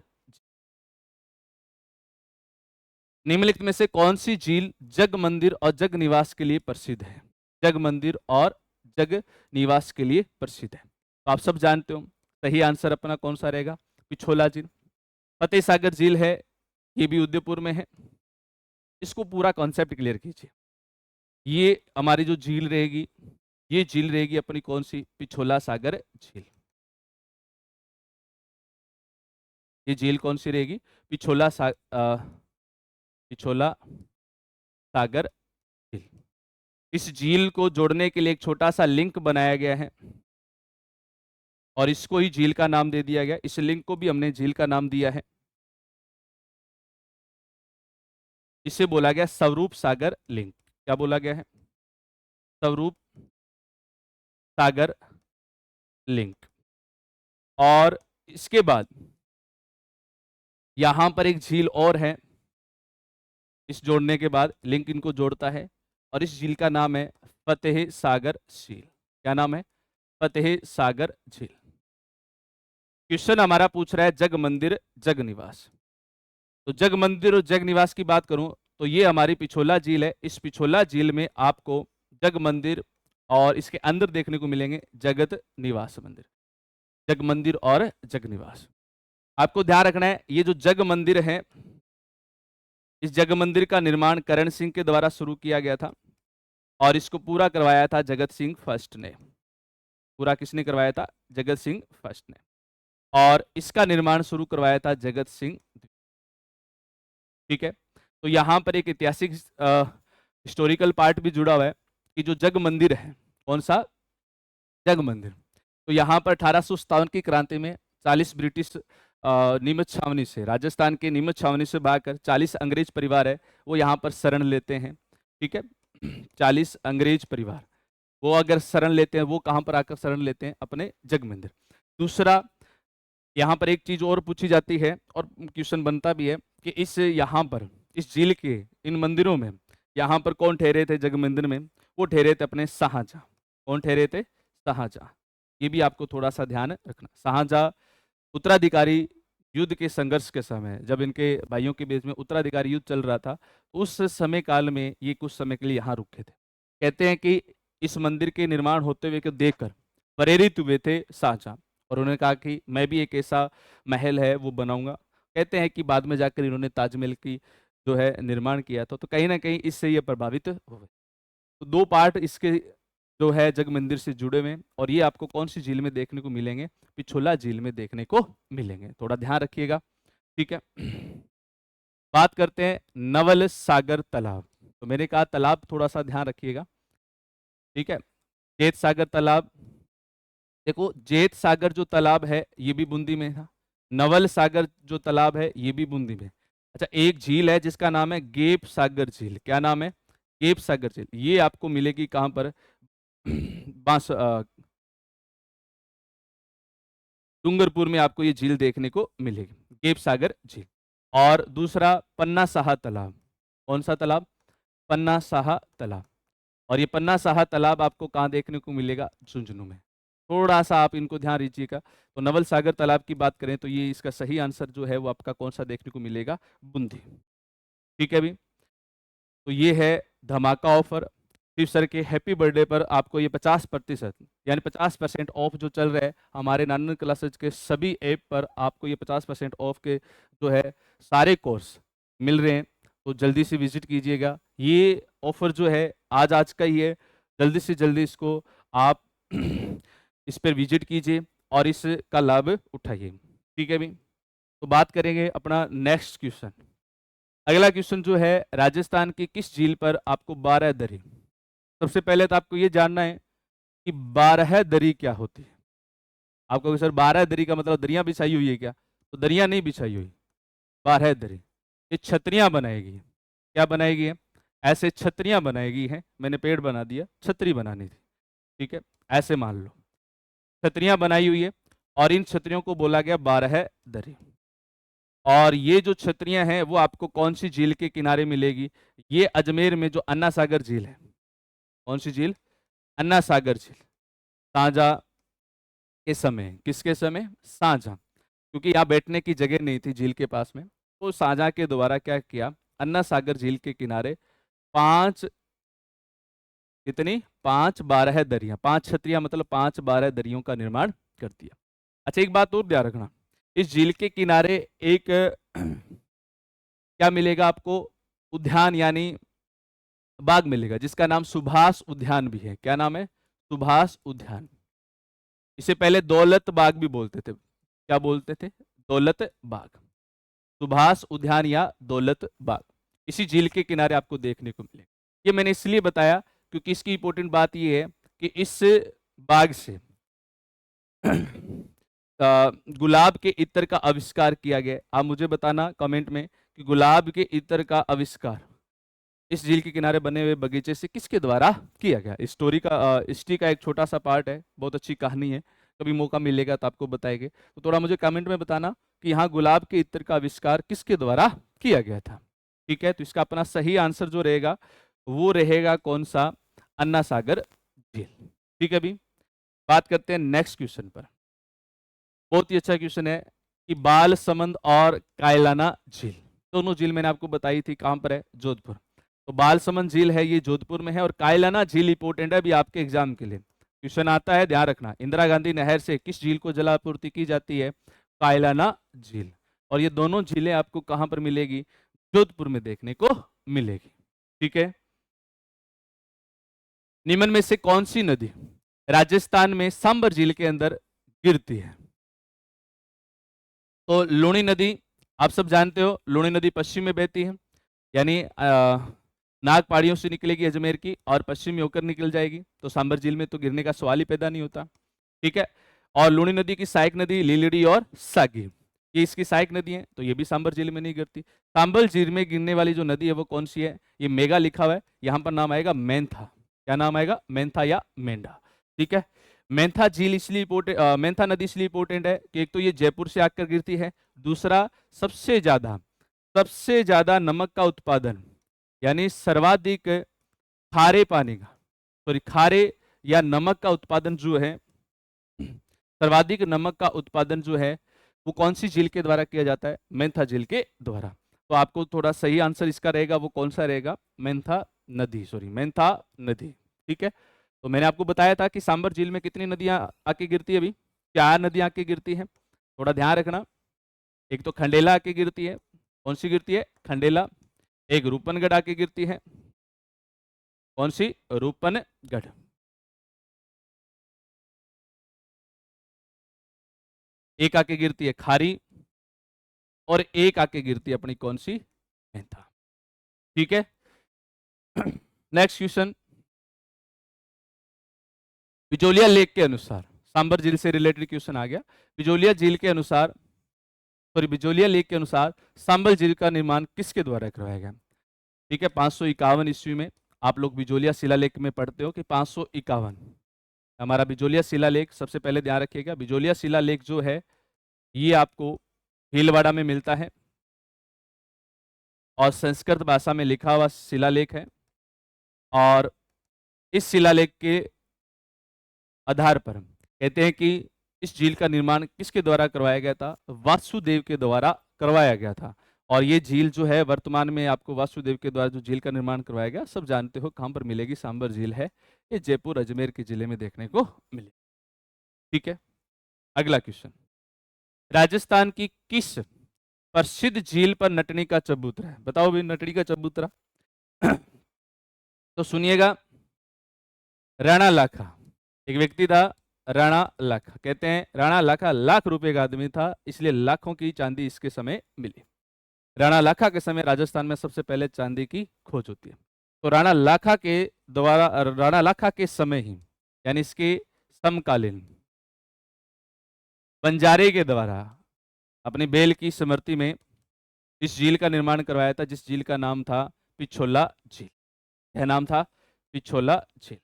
निम्नलिखित में से कौन सी झील जग मंदिर और जग निवास के लिए प्रसिद्ध है? जग मंदिर और जग निवास के लिए प्रसिद्ध है, तो आप सब जानते हो। सही आंसर अपना कौन सा रहेगा? पिछोला झील। फतेह सागर झील है, ये भी उदयपुर में है। इसको पूरा कॉन्सेप्ट क्लियर कीजिए। ये हमारी जो झील रहेगी, ये झील रहेगी अपनी कौन सी? पिछोला सागर झील। ये झील कौन सी रहेगी? पिछोला सागर झील। इस झील को जोड़ने के लिए एक छोटा सा लिंक बनाया गया है, और इसको ही झील का नाम दे दिया गया। इस लिंक को भी हमने झील का नाम दिया है। इसे बोला गया स्वरूप सागर लिंक। क्या बोला गया है? स्वरूप सागर लिंक। और इसके बाद यहां पर एक झील और है, इस जोड़ने के बाद लिंक इनको जोड़ता है, और इस झील का नाम है फतेह सागर झील। क्या नाम है? फतेह सागर झील। क्वेश्चन हमारा पूछ रहा है जग मंदिर जग निवास। तो जग मंदिर और जग निवास की बात करूं तो ये हमारी पिछोला झील है। इस पिछोला झील में आपको जग मंदिर और इसके अंदर देखने को मिलेंगे जगत निवास मंदिर। जग मंदिर और जग निवास। आपको ध्यान रखना है, ये जो जग मंदिर है, इस जग मंदिर का निर्माण करण सिंह के द्वारा शुरू किया गया था, और इसको पूरा करवाया था जगत सिंह फर्स्ट ने। पूरा किसने करवाया था? जगत सिंह फर्स्ट ने। और इसका निर्माण शुरू करवाया था जगत सिंह। ठीक है, तो यहाँ पर एक ऐतिहासिक हिस्टोरिकल पार्ट भी जुड़ा हुआ है कि जो जग मंदिर है, कौन सा? जग मंदिर। तो यहाँ पर 1857 की क्रांति में 40 ब्रिटिश नीमच छावनी से, राजस्थान के नीमच छावनी से भागकर 40 अंग्रेज परिवार है वो यहाँ पर शरण लेते हैं। ठीक है, 40 अंग्रेज परिवार वो अगर शरण लेते हैं, वो कहाँ पर आकर शरण लेते हैं? अपने जग मंदिर। दूसरा, यहाँ पर एक चीज और पूछी जाती है और क्वेश्चन बनता भी है कि इस यहाँ पर इस झील के इन मंदिरों में यहाँ पर कौन ठहरे थे? जग मंदिर में वो ठहरे थे अपने शाहजहां। कौन ठहरे थे? शाहजहां। ये भी आपको थोड़ा सा ध्यान रखना। शाहजहां उत्तराधिकारी युद्ध के संघर्ष के समय, जब इनके भाइयों के बीच में उत्तराधिकारी युद्ध चल रहा था, उस समय काल में ये कुछ समय के लिए यहाँ रुके थे। कहते हैं कि इस मंदिर के निर्माण होते हुए को देखकर प्रेरित हुए थे शाहजहां, और उन्होंने कहा कि मैं भी एक ऐसा महल है वो बनाऊंगा। कहते हैं कि बाद में जाकर इन्होंने ताजमहल की जो है निर्माण किया था। तो कहीं ना कहीं इससे ये प्रभावित हुए। तो दो पार्ट इसके जो है जग मंदिर से जुड़े हुए हैं, और ये आपको कौन सी झील में देखने को मिलेंगे? पिछोला झील में देखने को मिलेंगे। थोड़ा ध्यान रखिएगा। ठीक है। बात करते हैं नवल सागर तालाब। तो मैंने कहा तालाब थोड़ा सा ध्यान रखिएगा, ठीक है। जेत सागर तालाब, देखो जेत सागर जो तालाब है ये भी बूंदी में था, नवल सागर जो तालाब है ये भी बूंदी में। अच्छा, एक झील है जिसका नाम है गेप सागर झील। क्या नाम है? गेप सागर झील। ये आपको मिलेगी कहां पर? बांस डूंगरपुर में आपको ये झील देखने को मिलेगी, गेप सागर झील। और दूसरा पन्ना साहा तालाब। कौन सा तालाब? पन्ना साहा तालाब। और ये पन्ना साहा तालाब आपको कहाँ देखने को मिलेगा? झुंझुनू में। थोड़ा सा आप इनको ध्यान दीजिएगा। तो नवल सागर तालाब की बात करें तो ये इसका सही आंसर जो है वो आपका कौन सा देखने को मिलेगा? बूंदी। ठीक है अभी। तो ये है धमाका ऑफर। शिव सर के हैप्पी बर्थडे पर आपको ये 50% यानी 50% ऑफ जो चल रहा है हमारे नानन क्लासेज के सभी ऐप पर, आपको ये 50% ऑफ के जो है सारे कोर्स मिल रहे हैं। तो जल्दी से विजिट कीजिएगा। ये ऑफर जो है आज का ही है, जल्दी से जल्दी इसको आप इस पर विजिट कीजिए और इसका लाभ उठाइए। ठीक है भी। तो बात करेंगे अपना नेक्स्ट क्वेश्चन। अगला क्वेश्चन जो है, राजस्थान की किस झील पर आपको 12 दरी। सबसे पहले तो आपको ये जानना है कि 12 दरी क्या होती है। आपको सर 12 दरी का मतलब दरियां बिछाई हुई है क्या? तो दरियां नहीं बिछाई हुई, 12 दरी ये छतरियां बनाएगी। क्या बनाएगी है? ऐसे छतरियां बनाएगी है। मैंने पेड़ बना दिया, छतरी बनानी थी, ठीक है। ऐसे मान लो छतरियां बनाई हुई है और इन छतरियों को बोला गया 12 दरी। और ये जो छतरियां हैं वो आपको कौन सी झील के किनारे मिलेगी? ये अजमेर में जो अन्ना सागर झील है। कौन सी झील? अन्ना सागर झील। साझा के समय, किसके समय? साझा। क्योंकि यहाँ बैठने की जगह नहीं थी झील के पास में, तो साझा के द्वारा क्या किया, अन्ना सागर झील के किनारे 5 कितनी 5 12 दरियां, 5 छतरियां मतलब 5 12 दरियों का निर्माण कर दिया। अच्छा, एक बात और ध्यान रखना, इस झील के किनारे एक क्या मिलेगा आपको? उद्यान यानी बाग मिलेगा जिसका नाम सुभाष उद्यान भी है। क्या नाम है? सुभाष उद्यान। इसे पहले दौलत बाग भी बोलते थे। क्या बोलते थे? दौलत बाग। सुभाष उद्यान या दौलत बाग इसी झील के किनारे आपको देखने को मिलेगा। ये मैंने इसलिए बताया क्योंकि इसकी इंपॉर्टेंट बात ये है कि इस बाग से गुलाब के इत्र का आविष्कार किया गया। आप मुझे बताना कमेंट में कि गुलाब के इत्र का आविष्कार इस झील के किनारे बने हुए बगीचे से किसके द्वारा किया गया। स्टोरी का हिस्ट्री का एक छोटा सा पार्ट है, बहुत अच्छी कहानी है, कभी मौका मिलेगा तो आपको बताएंगे। तो थोड़ा मुझे कमेंट में बताना कि यहाँ गुलाब के इत्र का आविष्कार किसके द्वारा किया गया था। ठीक है, तो इसका अपना सही आंसर जो रहेगा वो रहेगा कौन सा? अन्ना सागर झील। ठीक है, अभी बात करते हैं नेक्स्ट क्वेश्चन पर। बहुत ही अच्छा क्वेश्चन है कि बाल समंद और कायलाना झील, दोनों झील मैंने आपको बताई थी कहां पर है? जोधपुर। तो बाल समंद झील है ये जोधपुर में है, और कायलाना झील इंपोर्टेंट है अभी आपके एग्जाम के लिए, क्वेश्चन आता है, ध्यान रखना। इंदिरा गांधी नहर से किस झील को जलापूर्ति की जाती है? कायलाना झील। और ये दोनों झीलें आपको कहां पर मिलेगी? जोधपुर में देखने को मिलेगी। ठीक है। निम्न में से कौन सी नदी राजस्थान में सांबर झील के अंदर गिरती है? तो लूणी नदी, आप सब जानते हो लूणी नदी पश्चिम में बहती है, यानी नाग पहाड़ियों से निकलेगी अजमेर की और पश्चिम में होकर निकल जाएगी, तो सांबर झील में तो गिरने का सवाल ही पैदा नहीं होता। ठीक है। और लूणी नदी की सहायक नदी लीलड़ी और सागी, ये इसकी सहायक नदी है, तो ये भी सांबर झील में नहीं गिरती। सांबर झील में गिरने वाली जो नदी है वो कौन सी है? ये मेगा लिखा हुआ है, यहां पर नाम आएगा मेंथा। क्या नाम आएगा? मेंथा या मेंढा। ठीक है। मेंथा झील इसलिए इंपोर्टेंट, मेंथा नदी इसलिए इंपोर्टेंट है कि एक तो ये जयपुर से आकर गिरती है, दूसरा सबसे ज्यादा नमक का उत्पादन, यानी सर्वाधिक खारे पानी का, सॉरी खारे या नमक का उत्पादन जो है, सर्वाधिक नमक का उत्पादन जो है वो कौन सी झील के द्वारा किया जाता है? मेंथा झील के द्वारा। तो आपको थोड़ा सही आंसर इसका रहेगा वो कौन सा रहेगा? मेंथा नदी, सॉरी मेंथा नदी। ठीक है। तो मैंने आपको बताया था कि सांबर झील में कितनी नदियां आके गिरती है? अभी 4 नदियां आके गिरती है, थोड़ा ध्यान रखना। एक तो खंडेला आके गिरती है, कौन सी गिरती है? खंडेला। एक रूपनगढ़ आके गिरती है, कौन सी? रूपनगढ़। एक आके गिरती है खारी, और एक आके गिरती है अपनी कौन सी? में था। ठीक है, नेक्स्ट क्वेश्चन, बिजोलिया लेक के अनुसार, सांबर झील से रिलेटेड क्वेश्चन आ गया। बिजोलिया झील के अनुसार, सॉरी बिजोलिया लेक के अनुसार सांबर झील का निर्माण किसके द्वारा करवाया गया? ठीक है, 551 ईस्वी में। आप लोग बिजोलिया शिलालेख में पढ़ते हो कि 551 हमारा बिजोलिया शिलालेख, सबसे पहले ध्यान रखिएगा बिजोलिया शिलालेख जो है ये आपको भीलवाड़ा में मिलता है और संस्कृत भाषा में लिखा हुआ शिलालेख है। और इस शिलालेख के आधार पर कहते हैं कि इस झील का निर्माण किसके द्वारा करवाया गया था? वासुदेव के द्वारा करवाया गया था। और ये झील जो है वर्तमान में आपको वासुदेव के द्वारा जो झील का निर्माण करवाया गया, सब जानते हो कहां पर मिलेगी? सांबर झील है, ये जयपुर अजमेर के जिले में देखने को मिले। ठीक है, अगला क्वेश्चन, राजस्थान की किस प्रसिद्ध झील पर नटनी का चबूतरा है? बताओ भाई, नटनी का चबूतरा तो सुनिएगा, राणा लाखा एक व्यक्ति था, राणा लाखा। कहते हैं राणा लाखा लाख रुपए का आदमी था, इसलिए लाखों की चांदी इसके समय मिली। राणा लाखा के समय राजस्थान में सबसे पहले चांदी की खोज होती है। तो राणा लाखा के द्वारा, राणा लाखा के समय ही, यानी इसके समकालीन बंजारे के द्वारा अपनी बेल की स्मृति में इस झील का निर्माण करवाया था, जिस झील का नाम था पिछोला झील। यह नाम था पिछोला झील।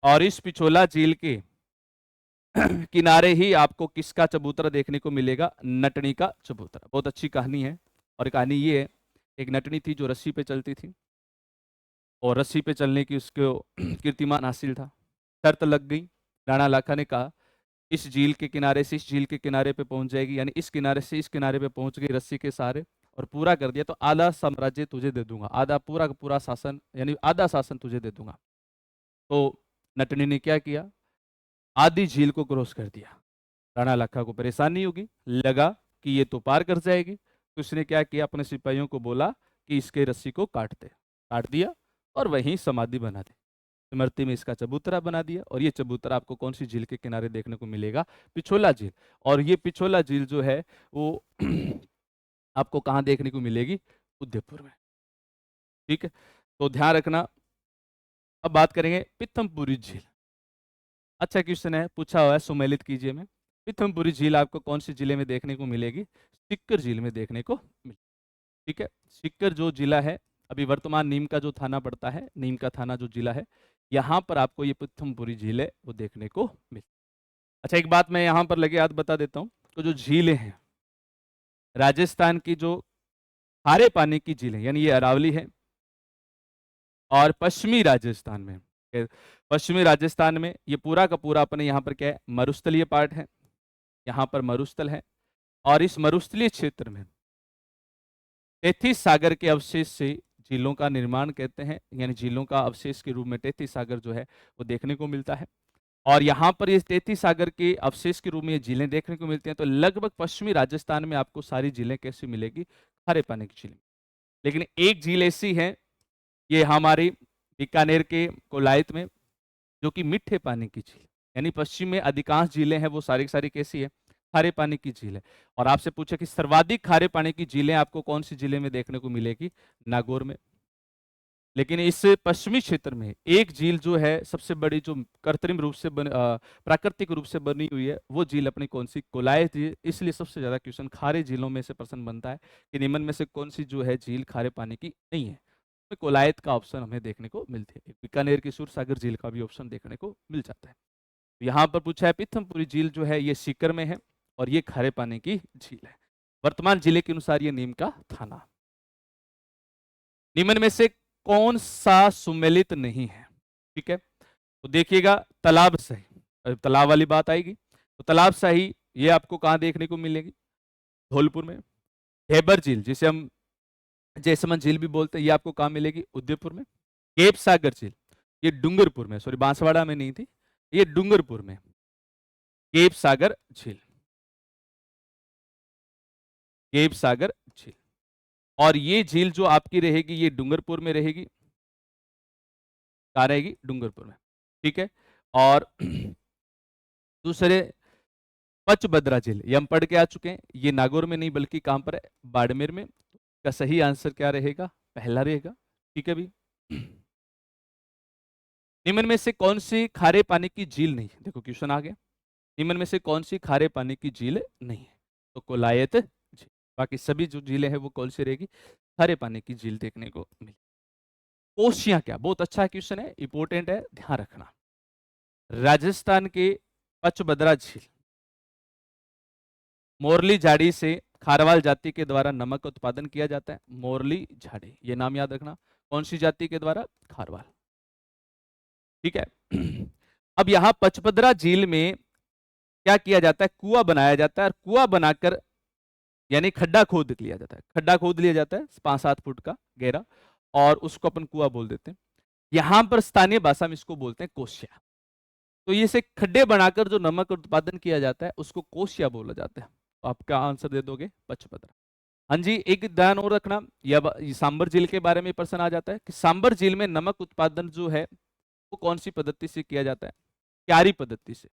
और इस पिछोला झील के किनारे ही आपको किसका चबूतरा देखने को मिलेगा? नटनी का चबूतरा। बहुत अच्छी कहानी है। और कहानी ये है, एक नटनी थी जो रस्सी पे चलती थी और रस्सी पे चलने की उसको कीर्तिमान हासिल था। शर्त लग गई, राणा लाखा ने कहा इस झील के किनारे से इस झील के किनारे पे पहुंच जाएगी, यानी इस किनारे से इस किनारे पे पहुंच गई रस्सी के सहारे और पूरा कर दिया तो आधा साम्राज्य तुझे दे दूंगा, आधा पूरा का पूरा शासन, यानी आधा शासन तुझे दे दूंगा। तो नटनी ने क्या किया? आधी झील को क्रॉस कर दिया। राणा लाखा को परेशानी होगी, लगा कि ये तो पार कर जाएगी, तो उसने क्या किया? अपने सिपाहियों को बोला कि इसके रस्सी को काट दे। काट दिया और वहीं समाधि बना दी, स्मृति में इसका चबूतरा बना दिया। और ये चबूतरा आपको कौन सी झील के किनारे देखने को मिलेगा? पिछोला झील। और ये पिछोला झील जो है वो आपको कहाँ देखने को मिलेगी? उदयपुर में। ठीक है, तो ध्यान रखना। अब बात करेंगे पीथमपुरी झील। अच्छा क्वेश्चन है, पूछा हुआ है, सुमेलित कीजिए में। पीथमपुरी झील आपको कौन सी जिले में देखने को मिलेगी? सीकर झील में देखने को मिलेगी। ठीक है, सीकर जो जिला है, अभी वर्तमान नीम का जो थाना पड़ता है, नीम का थाना जो जिला है, यहाँ पर आपको ये पीथमपुरी झील है वो देखने को मिले। अच्छा, एक बात मैं यहाँ पर लगे हाथ बता देता हूँ, तो जो झीलें हैं राजस्थान की, जो खारे पानी की झीलें, यानी ये अरावली है, और पश्चिमी राजस्थान में, पश्चिमी राजस्थान में ये पूरा का पूरा अपने यहाँ पर क्या है? मरुस्थलीय पार्ट है, यहाँ पर मरुस्थल है। और इस मरुस्थलीय क्षेत्र में 33 सागर के अवशेष से झीलों का निर्माण कहते हैं, यानी झीलों का अवशेष के रूप में 33 सागर जो है वो देखने को मिलता है। और यहाँ पर ये 33 सागर के अवशेष के रूप में ये झीलें देखने को मिलती हैं। तो लगभग पश्चिमी राजस्थान में आपको सारी झीलें कैसी मिलेगी? खारे पानी की झीलें। लेकिन एक झील ऐसी है, ये हमारी बीकानेर के कोलायत में, जो कि मीठे पानी की झील, यानी पश्चिम में अधिकांश झीलें हैं वो सारी की सारी कैसी है? खारे पानी की झील है। और आपसे पूछा कि सर्वाधिक खारे पानी की झीलें आपको कौन सी जिले में देखने को मिलेगी? नागौर में। लेकिन इस पश्चिमी क्षेत्र में एक झील जो है सबसे बड़ी, जो कृत्रिम रूप से प्राकृतिक रूप से बनी हुई है, वो झील अपनी कौन सी? कोलायत झील। इसलिए सबसे ज्यादा क्वेश्चन खारे झीलों में से प्रश्न बनता है कि निम्न में से कौन सी जो है झील खारे पानी की नहीं है? तो कोलायत का ऑप्शन हमें देखने को मिलती है। बीकानेर की सूरसागर झील का भी ऑप्शन देखने को मिल जाता है। यहाँ पर पूछा है पीथमपुरी झील जो है ये सीकर में है और ये खारे पानी की झील है। वर्तमान जिले के अनुसार ये नीम का थाना। निम्न में से कौन सा सुमेलित नहीं है? ठीक है, तो देखिएगा, तालाब सही, तालाब वाली बात आएगी तो तालाब सही ये आपको कहां देखने को मिलेगी? धौलपुर में। हेबर झील, जिसे हम जयसमंद झील भी बोलते हैं, ये आपको कहां मिलेगी? उदयपुर में। केप सागर झील, ये डूंगरपुर में, सॉरी बांसवाड़ा में नहीं थी, ये डूंगरपुर में केप सागर झील, केप सागर झील। और ये झील जो आपकी रहेगी ये डूंगरपुर में रहेगी। कहाँ रहेगी? डूंगरपुर में। ठीक है, और दूसरे पचभद्रा झील, ये हम पढ़ के आ चुके हैं, ये नागौर में नहीं बल्कि कहां पर है? बाड़मेर में। इसका सही आंसर क्या रहेगा? पहला रहेगा। ठीक है भी। निम्न में से कौन सी खारे पानी की झील नहीं है? देखो क्वेश्चन आ गया, निम्न में से कौन सी खारे पानी की झील नहीं है? तो कोलायत झील। बाकी सभी जो झीलें हैं वो कौन सी रहेगी? खारे पानी की झील देखने को मिली। कोशियां क्या? बहुत अच्छा क्वेश्चन है, इंपॉर्टेंट है, ध्यान रखना। राजस्थान के पचबदरा झील मोरली झाड़ी से खारवाल जाति के द्वारा नमक का उत्पादन किया जाता है। मोरली झाड़ी, ये नाम याद रखना। कौन सी जाति के द्वारा? खारवाल। ठीक है। अब यहां पचपदरा झील में क्या किया जाता है? कुआं बनाया जाता है, और कुआं बनाकर यानी खड्डा खोद लिया जाता है। खड्डा खोद लिया जाता है 5-7 फुट का गहरा, और उसको अपन कुआं बोल देते हैं। यहां पर स्थानीय भाषा में इसको बोलते हैं कोशिया। तो ये से खड्डे बनाकर जो नमक उत्पादन किया जाता है उसको कोशिया बोला जाता है। तो आप क्या आंसर दे दोगे? पचपदरा। हाँ जी, एक ध्यान और रखना, ये सांबर झील के बारे में प्रश्न आ जाता है कि सांबर झील में नमक उत्पादन जो है वो कौन सी पद्धति से किया जाता है? क्यारी पद्धति से।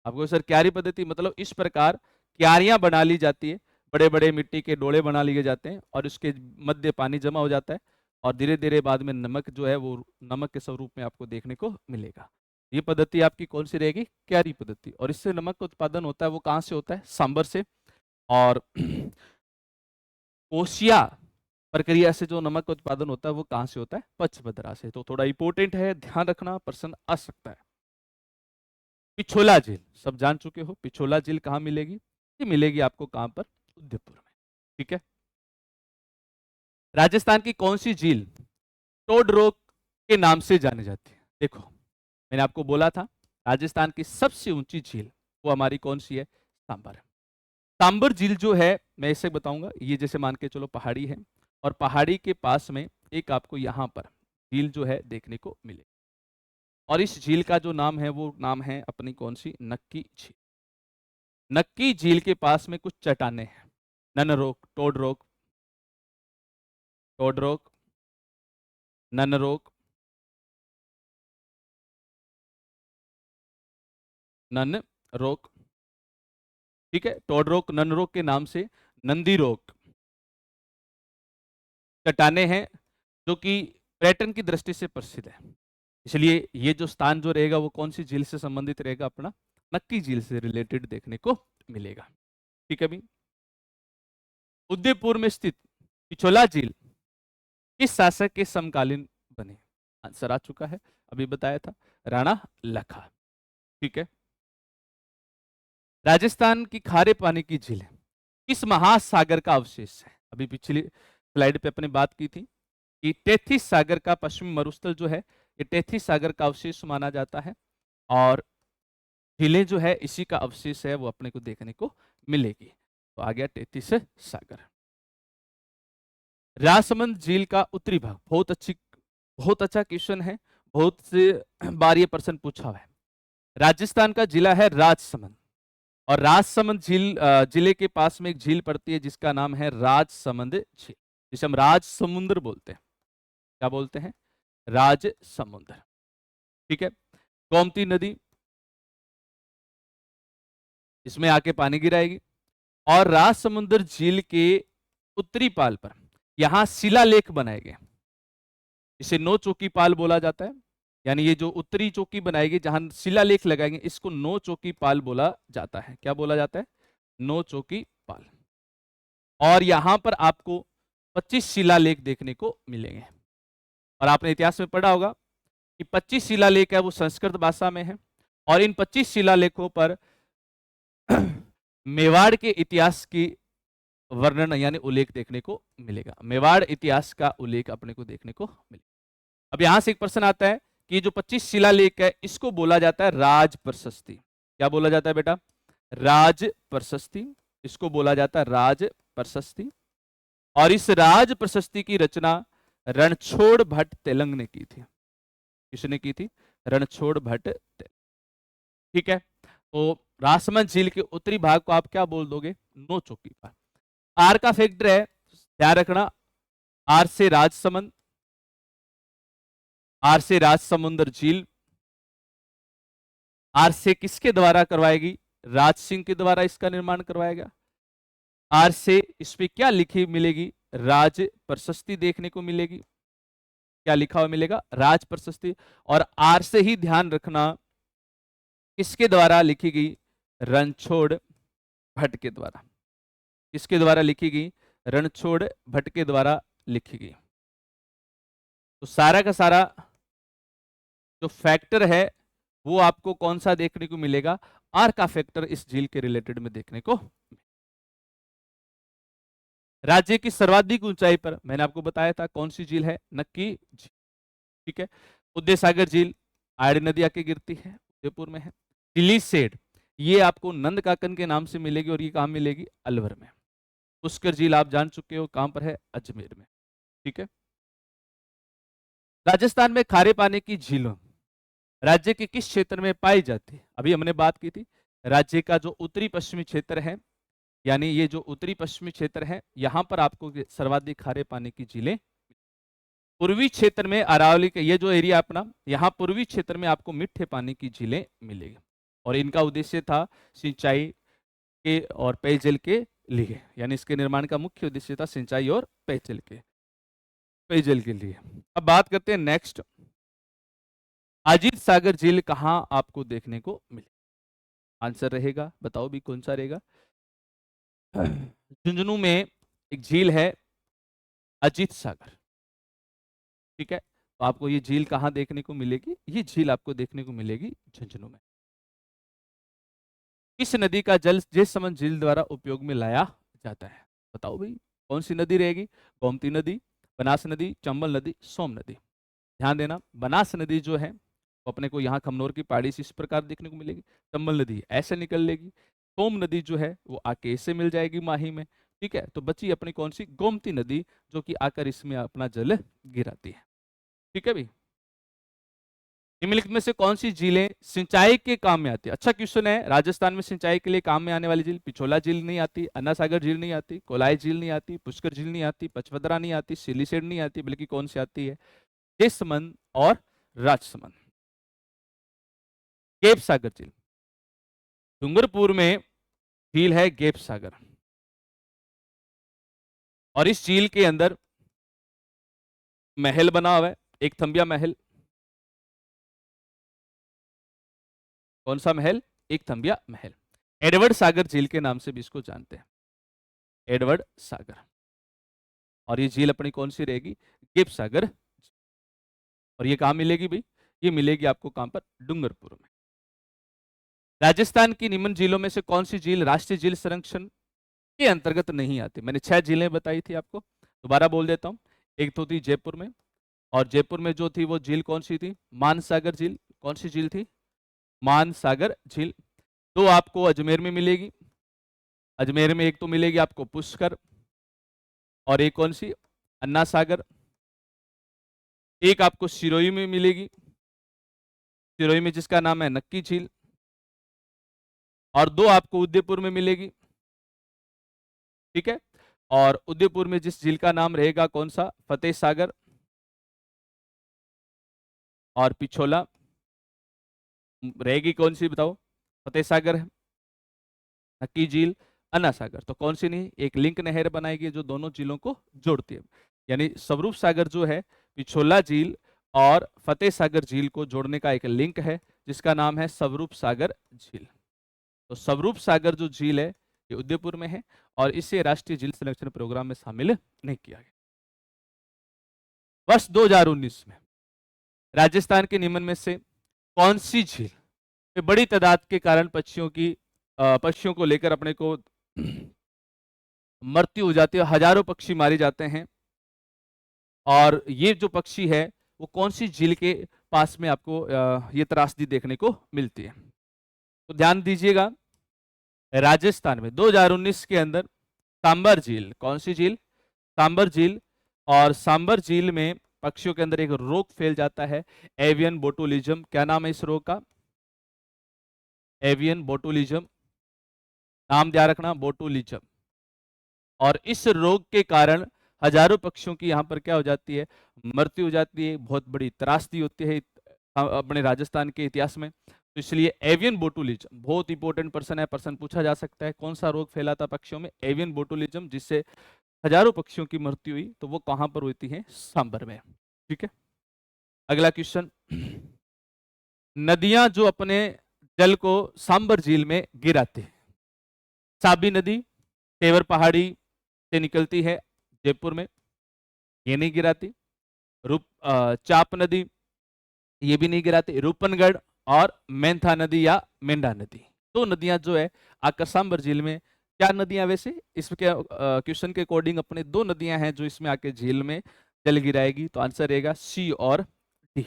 आपको सर क्यारी पद्धति मतलब इस प्रकार क्यारियां बना ली जाती है, बड़े बड़े मिट्टी के डोले बना लिए जाते हैं, और उसके मध्य पानी जमा हो जाता है, और धीरे धीरे बाद में नमक जो है वो नमक के स्वरूप में आपको देखने को मिलेगा। ये पद्धति आपकी कौन सी रहेगी? क्यारी पद्धति। और इससे नमक का उत्पादन होता है वो कहाँ से होता है? सांबर से। और कोशिया प्रक्रिया से जो नमक का उत्पादन होता है वो कहां से होता है? पचपदरा से। तो थोड़ा इंपॉर्टेंट है, ध्यान रखना, प्रश्न आ सकता है। पिछोला झील सब जान चुके हो। पिछोला झील कहां मिलेगी? ये मिलेगी आपको कहां पर? उदयपुर में। ठीक है। राजस्थान की कौन सी झील टोडरोक के नाम से जानी जाती है? देखो मैंने आपको बोला था राजस्थान की सबसे ऊंची झील वो हमारी कौन सी है? सांबर। सांबर झील जो है मैं इसे बताऊंगा, ये जैसे मान के चलो पहाड़ी है, और पहाड़ी के पास में एक आपको यहां पर झील जो है देखने को मिले, और इस झील का जो नाम है वो नाम है अपनी कौन सी? नक्की झील। नक्की झील के पास में कुछ चट्टानें हैं, ननरोक, टोडरोक, टोडरोक, ननरोक, ननरोक। ठीक है, टोडरोक ननरोक के नाम से नंदीरोक चट्टानें हैं जो कि पर्यटन की दृष्टि से प्रसिद्ध है। इसलिए ये जो स्थान जो रहेगा वो कौन सी झील से संबंधित रहेगा? अपना नक्की झील से रिलेटेड देखने को मिलेगा। ठीक है भी। उदयपुर में स्थित पिछोला झील किस शासक के समकालीन बने? आंसर आ चुका है, अभी बताया था, राणा लखा। ठीक है। राजस्थान की खारे पानी की झील किस महासागर का अवशेष है? अभी पिछली स्लाइड पे अपने बात की थी कि टेथिस सागर का पश्चिमी मरुस्थल जो है ये टेथिस सागर का अवशेष माना जाता है, और झीलें जो है इसी का अवशेष है वो अपने को देखने को मिलेगी। तो आ गया टेथिस सागर। राजसमंद झील का उत्तरी भाग, बहुत अच्छा क्वेश्चन है, बहुत से बार ये प्रश्न पूछा हुआ है। राजस्थान का जिला है राजसमंद, और राजसमंद जिले के पास में एक झील पड़ती है जिसका नाम है राजसमंद झील, जिसे हम राज समुद्र बोलते हैं। क्या बोलते हैं? राज समुद्र। ठीक है। गोमती नदी इसमें आके पानी गिराएगी, और राज समुद्र झील के उत्तरी पाल पर यहां शिलालेख बनाए गए, इसे नो चौकी पाल बोला जाता है। यानी ये जो उत्तरी चौकी बनाएगी जहां शिलालेख लगाएंगे इसको नो चौकी पाल बोला जाता है। क्या बोला जाता है? नो चौकी पाल। और यहां पर आपको 25 शिलालेख देखने को मिलेंगे, और आपने इतिहास में पढ़ा होगा कि 25 शिलालेख है वो संस्कृत भाषा में है, और इन 25 शिलालेखों पर मेवाड़ के इतिहास की वर्णन यानी उल्लेख देखने को मिलेगा। मेवाड़ इतिहास का उल्लेख अपने को देखने को मिलेगा। अब यहां से एक प्रश्न आता है कि जो 25 शिलालेख है इसको बोला जाता है राज प्रशस्ति। क्या बोला जाता है बेटा? राज प्रशस्ति। इसको बोला जाता है राज प्रशस्ति। और इस राज प्रशस्ति की रचना रणछोड़ भट्ट तेलंग ने की थी। किसने की थी? रणछोड़ भट्ट तेलंग। ठीक है। तो राजसमंद झील के उत्तरी भाग को आप क्या बोल दोगे? नो चौकी पाल। आर का फैक्टर है, ध्यान रखना, आर से राजसमंद, आर से राजसमुंदर झील। आर से किसके द्वारा करवाएगी? राज सिंह के द्वारा इसका निर्माण करवाया गया। आर से इस पे क्या लिखी मिलेगी? राज प्रशस्ति देखने को मिलेगी। क्या लिखा हुआ मिलेगा? राज प्रशस्ति। और आर से ही ध्यान रखना, किसके द्वारा लिखी गई? रणछोड़ भट्ट के द्वारा। किसके द्वारा लिखी गई? रणछोड़ भट्ट के द्वारा लिखी गई। तो सारा का सारा जो फैक्टर है वो आपको कौन सा देखने को मिलेगा? आर का फैक्टर इस झील के रिलेटेड में देखने को। राज्य की सर्वाधिक ऊंचाई पर मैंने आपको बताया था कौन सी झील है? नक्की झील। ठीक है। उदय सागर झील आड़ी नदी आके गिरती है, उदयपुर में है। दिल्ली सेड ये आपको नंदकाकन के नाम से मिलेगी और ये कहां मिलेगी? अलवर में। पुष्कर झील आप जान चुके हो कहां पर है? अजमेर में। ठीक है। राजस्थान में खारे पानी की झीलों राज्य के किस क्षेत्र में पाई जाती है? अभी हमने बात की थी राज्य का जो उत्तरी पश्चिमी क्षेत्र है, यानी ये जो उत्तरी पश्चिमी क्षेत्र है यहां पर आपको सर्वाधिक खारे पानी की झीलें। पूर्वी क्षेत्र में अरावली के ये जो एरिया अपना, यहाँ पूर्वी क्षेत्र में आपको मीठे पानी की झीलें मिलेगी और इनका उद्देश्य था सिंचाई के और पेयजल के लिए, यानी इसके निर्माण का मुख्य उद्देश्य था सिंचाई और पेयजल के लिए। अब बात करते हैं नेक्स्ट, अजीत सागर झील कहां आपको देखने को मिले? आंसर रहेगा, बताओ भी कौन सा रहेगा? झुंझुनू में एक झील है अजीत सागर। ठीक है। तो आपको ये झील कहां देखने को मिलेगी? ये झील आपको देखने को मिलेगी झुंझुनू में। किस नदी का जल जेसमंद झील द्वारा उपयोग में लाया जाता है? बताओ भाई कौन सी नदी रहेगी? गोमती नदी, बनास नदी, चंबल नदी, सोम नदी। ध्यान देना, बनास नदी जो है वो अपने को यहाँ खमनोर की पहाड़ी से इस प्रकार देखने को मिलेगी, चंबल नदी ऐसे निकल लेगी, सोम नदी जो है वो आके ऐसे मिल जाएगी माही में। ठीक है। तो बची अपनी कौन सी? गोमती नदी, जो कि आकर इसमें अपना जल गिराती है। ठीक है भाई। निम्नलिखित में से कौन सी झीलें सिंचाई के काम में आती है? अच्छा क्वेश्चन है। राजस्थान में सिंचाई के लिए काम में आने वाली झील, पिछोला झील नहीं आती, अन्ना सागर झील नहीं आती, कोलाई झील नहीं आती, पुष्कर झील नहीं आती, पचवदरा नहीं आती, सिलीसेड नहीं आती, बल्कि कौन सी आती है? जेसमंद और राजसमंद। गेप सागर झील, डूंगरपुर में झील है गेप सागर, और इस झील के अंदर महल बना हुआ है, एक थंबिया महल। कौन सा महल? एक थंबिया महल। एडवर्ड सागर झील के नाम से भी इसको जानते हैं, एडवर्ड सागर। और ये झील अपनी कौन सी रहेगी? गिप सागर। और ये कहां मिलेगी भाई? ये मिलेगी आपको कहां पर? डूंगरपुर में। राजस्थान की निम्न झीलों में से कौन सी झील राष्ट्रीय झील संरक्षण के अंतर्गत नहीं आती? मैंने 6 झीलें बताई थी आपको, दोबारा बोल देता हूं। एक तो थी जयपुर में, और जयपुर में जो थी वो झील कौन सी थी? मानसागर झील। कौन सी झील थी? मानसागर झील। दो आपको अजमेर में मिलेगी, अजमेर में एक तो मिलेगी आपको पुष्कर, और एक कौन सी? अन्ना सागर। एक आपको सिरोही में मिलेगी, सिरोही में जिसका नाम है नक्की झील, और दो आपको उदयपुर में मिलेगी। ठीक है। और उदयपुर में जिस झील का नाम रहेगा कौन सा? फतेह सागर और पिछोला। रहेगी कौन सी बताओ? फतेह सागर है, नक्की झील, अन्ना सागर। तो कौन सी नहीं? एक लिंक नहर बनाएगी जो दोनों झीलों को जोड़ती है, यानी स्वरूप सागर जो है पिछोला झील और फतेह सागर झील को जोड़ने का एक लिंक है जिसका नाम है स्वरूप सागर झील। तो स्वरूप सागर जो झील है ये उदयपुर में है और इसे राष्ट्रीय झील संरक्षण प्रोग्राम में शामिल नहीं किया गया। वर्ष 2019 में राजस्थान के निम्न में से कौन सी झील में बड़ी तादाद के कारण पक्षियों को लेकर अपने को मृत्यु हो जाती है, हजारों पक्षी मारे जाते हैं, और ये जो पक्षी है वो कौन सी झील के पास में आपको ये त्रासदी देखने को मिलती है? तो ध्यान दीजिएगा, राजस्थान में 2019 के अंदर सांबर झील, कौन सी झील? सांबर झील। और सांबर झील में पक्षियों के अंदर एक रोग फैल जाता है, एवियन बोटुलिज्म। क्या नाम है इस रोग का? Avian botulism. नाम ध्यान रखना, बोटुलिज्म। और इस रोग के कारण हजारों पक्षियों की यहाँ पर क्या हो जाती है? मृत्यु हो जाती है। बहुत बड़ी त्रासदी होती है अपने राजस्थान के इतिहास में। तो इसलिए एवियन बोटुलिज्म बहुत इंपॉर्टेंट पर्सन है, पर्सन पूछा जा सकता है कौन सा रोग फैला था पक्षियों में? एवियन बोटुलिज्म, जिससे हजारों पक्षियों की मृत्यु हुई, तो वो कहां पर हुई है? सांबर में। ठीक है, अगला क्वेश्चन। नदियां जो अपने जल को सांबर झील में गिराती है। साबी नदी तेवर पहाड़ी से निकलती है जयपुर में, ये नहीं गिराती। चाप नदी, ये भी नहीं गिराती। रूपनगढ़ और मेंथा नदी या मेंढा नदी, दो नदियां जो है आकर सांबर झील में। क्या नदियां वैसे इसके क्वेश्चन के अकॉर्डिंग अपने दो नदियां हैं जो इसमें आके झील में जल गिराएगी, तो आंसर रहेगा सी और डी।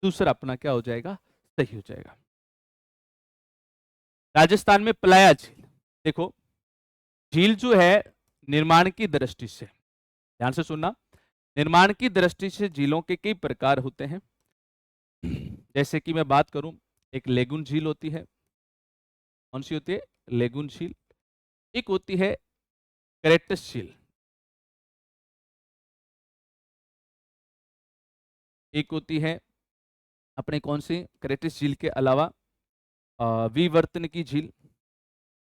दूसरा अपना क्या हो जाएगा? सही हो जाएगा। राजस्थान में पलाया झील, देखो झील जो है निर्माण की दृष्टि से, ध्यान से सुनना, निर्माण की दृष्टि से झीलों के कई प्रकार होते हैं। जैसे कि मैं बात करूं, एक लेगुन झील होती है। कौन सी होती है? लेगुन झील। एक होती है क्रेटस झील। एक होती है अपने कौन सी क्रेटस झील के अलावा विवर्तनिकी झील,